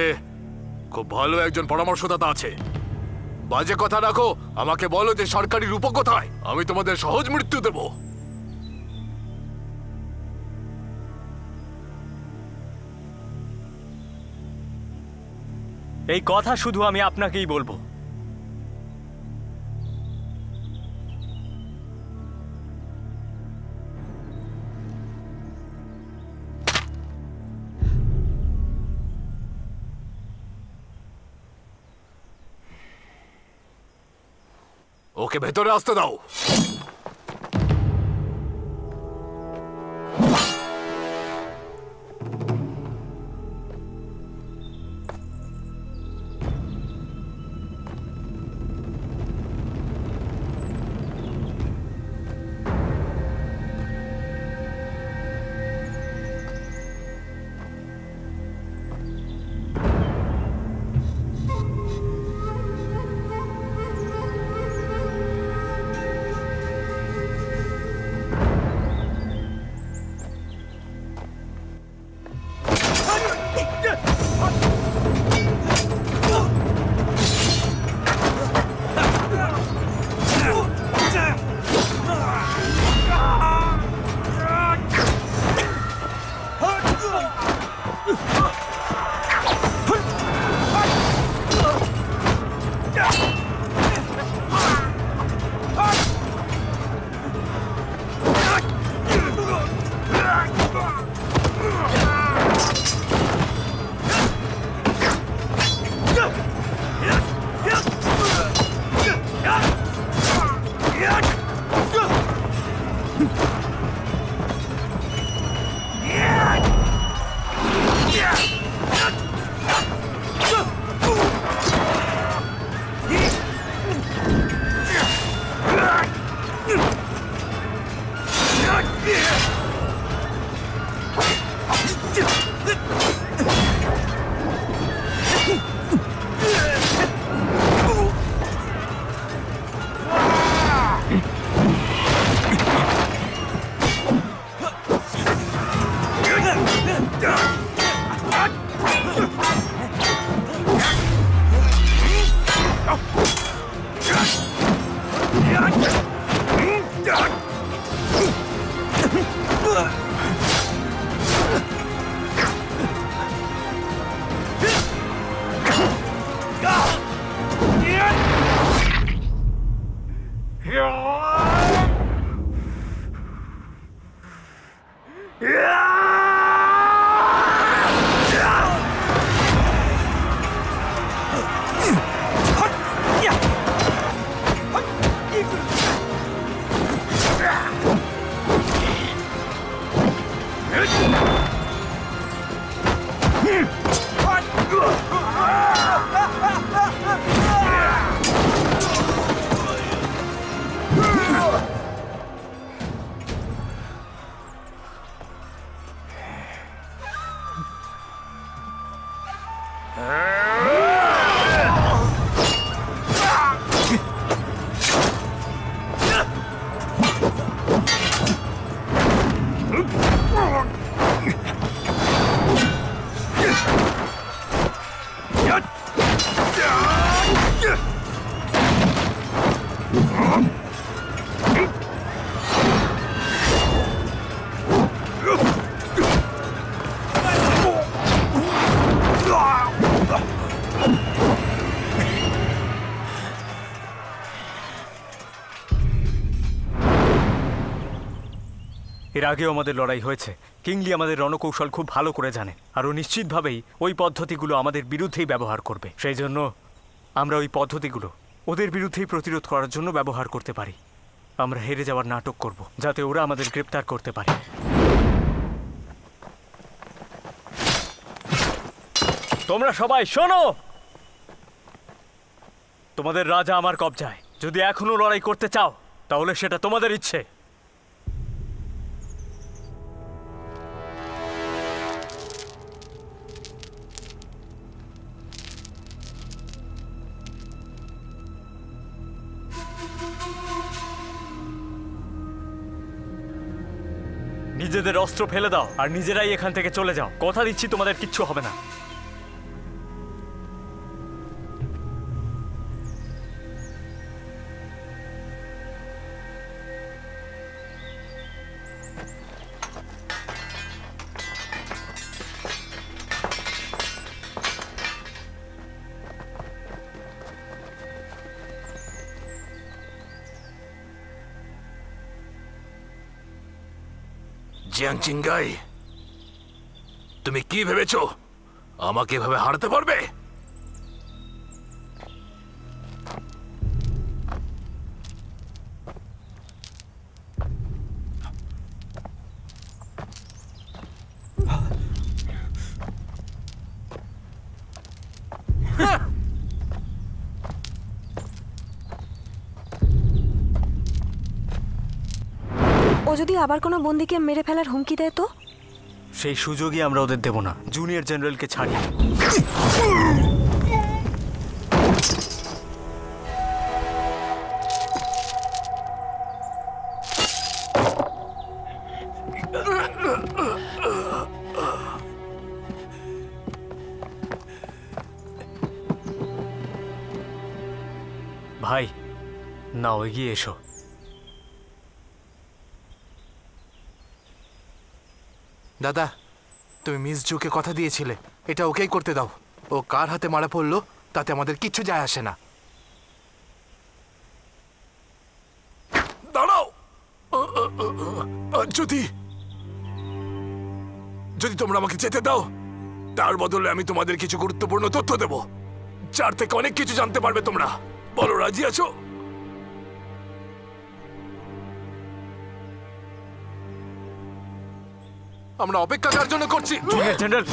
খুব ভালো একজন পরামর্শদাতা আছে। বাজে কথা রাখো, আমাকে বলো যে সরকারি রূপ কোথায়, আমি তোমাদের সহজ মৃত্যু দেব।
এই কথা শুধু আমি আপনাকেই বলবো।
ওকে ভেতরে আসতে দাও।
এর আগেও আমাদের লড়াই হয়েছে। কিংলি আমাদের রণকৌশল খুব ভালো করে জানে, আর ও নিশ্চিতভাবেই ওই পদ্ধতিগুলো আমাদের বিরুদ্ধেই ব্যবহার করবে। সেই জন্য আমরা ওই পদ্ধতিগুলো ওদের বিরুদ্ধেই প্রতিরোধ করার জন্য ব্যবহার করতে পারি। আমরা হেরে যাওয়ার নাটক করব, যাতে ওরা আমাদের গ্রেপ্তার করতে পারে। তোমরা সবাই শোনো, তোমাদের রাজা আমার কবজায়। যদি এখনো লড়াই করতে চাও তাহলে সেটা তোমাদের ইচ্ছে। নিজেদের অস্ত্র ফেলে দাও আর নিজেরাই এখান থেকে চলে যাও। কথা দিচ্ছি তোমাদের কিচ্ছু হবে না।
জিয়াং চিঙ্গাই, তুমি কি ভেবেছো আমাকে এভাবে হারাতে পারবে?
ও যদি আবার কোনো বন্দীকে মেরে ফেলার হুমকি দেয় তো?
সেই সুযোগই আমরা ওদের দেব না। জুনিয়র জেনারেলকে ছাড়িয়ে ভাই, নাও এগিয়ে এসো।
দাদা, তুমি মিস জুকে কথা দিয়েছিলে, এটা ওকেই করতে দাও। ও কার হাতে মারা পড়লো তাতে আমাদের কিচ্ছু যায় আসে না।
দাঁড়াও, যদি যদি তোমরা আমাকে যেতে দাও, তার বদলে আমি তোমাদের কিছু গুরুত্বপূর্ণ তথ্য দেব, যার থেকে অনেক কিছু জানতে পারবে তোমরা। বলো, রাজি আছো?
আমরা অপেক্ষা কার জন্য করছি?
জুনিয়র জেনারেল,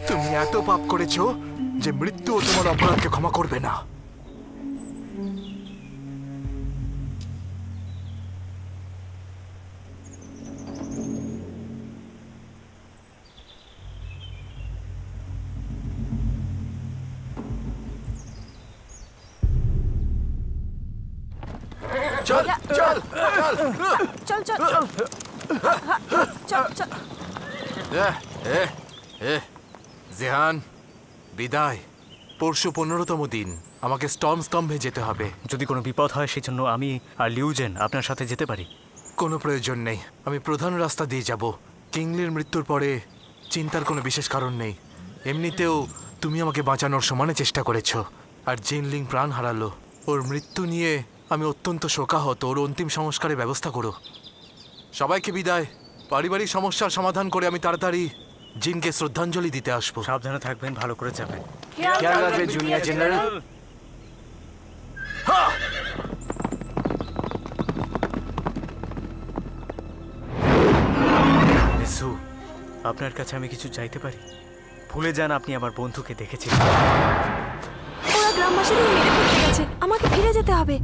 তুমি এত পাপ করেছো যে মৃত্যু তোমার অপরাধকে ক্ষমা করবে না। চল চল চল
চল চল চল চল।
জেহান, বিদায়। পরশু 15তম দিন, আমাকে স্টর্ম স্তম্ভে যেতে হবে।
যদি কোনো বিপদ হয় সেই জন্য আমি আর লিউজেন আপনার সাথে যেতে পারি।
কোনো প্রয়োজন নেই, আমি প্রধান রাস্তা দিয়ে যাব। কিংলির মৃত্যুর পরে চিন্তার কোনো বিশেষ কারণ নেই। এমনিতেও তুমি আমাকে বাঁচানোর সমানে চেষ্টা করেছো, আর জিনলিং প্রাণ হারালো। ওর মৃত্যু নিয়ে আমি অত্যন্ত শোকাহত। ওর অন্তিম সংস্কারের ব্যবস্থা করো। সবাইকে বিদায়। পারিবারিক সমস্যার সমাধান করে আমি তাড়াতাড়ি জিনকে শ্রদ্ধাঞ্জলি দিতে আসবো।
সাবধানে থাকবেন, ভালো করে যাবেন।
খেয়াল রাখবে জুনিয়র জেনারেল।
মিসু, আপনার কাছে আমি কিছু চাইতে পারি? ভুলে যান আপনি আমার বন্ধুকে দেখেছিলেন।
ওরা গ্রামবাসীদের মেরে ফেলতে গেছে, আমাকে ফিরে যেতে হবে।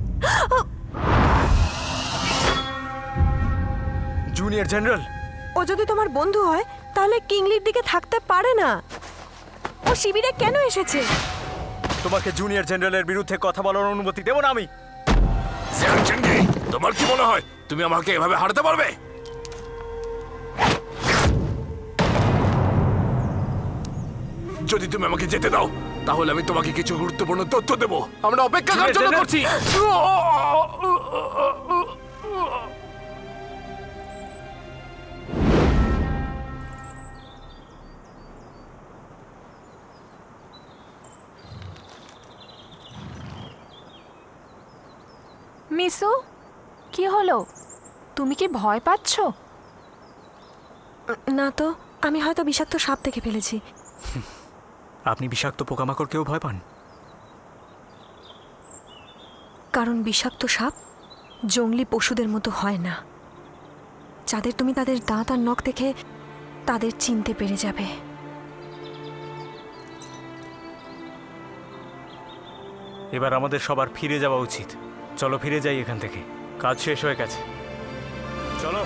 জুনিয়র জেনারেল,
ও যদি তোমার বন্ধু হয় তাহলে কিংলির দিকে থাকতে পারে না। ও শিবিরে কেন এসেছে?
তোমাকে জুনিয়র জেনারেলের বিরুদ্ধে কথা বলার অনুমতি দেব না আমি।
জিয়াং চেঙ্গি, তোমার কি মনে হয় তুমি আমাকে এভাবে হারাতে পারবে? যদি তুমি আমাকে যেতে দাও তাহলে আমি তোমাকে কিছু গুরুত্বপূর্ণ তথ্য দেব।
আমরা অপেক্ষা করার জন্য করছি।
মিসু, কি হলো? তুমি কি ভয় পাচ্ছ?
না তো, আমি হয়তো বিষাক্ত সাপ দেখে ফেলেছি।
আপনি বিষাক্ত পোকামাকড়কেও ভয় পান?
কারণ বিষাক্ত সাপ জংলি পশুদের মতো হয় না, যাদের তুমি তাদের দাঁত আর নখ দেখে তাদের চিনতে পেরে যাবে।
এবার আমাদের সবার ফিরে যাওয়া উচিত। চলো ফিরে যাই এখান থেকে, কাজ শেষ হয়ে গেছে। চলো।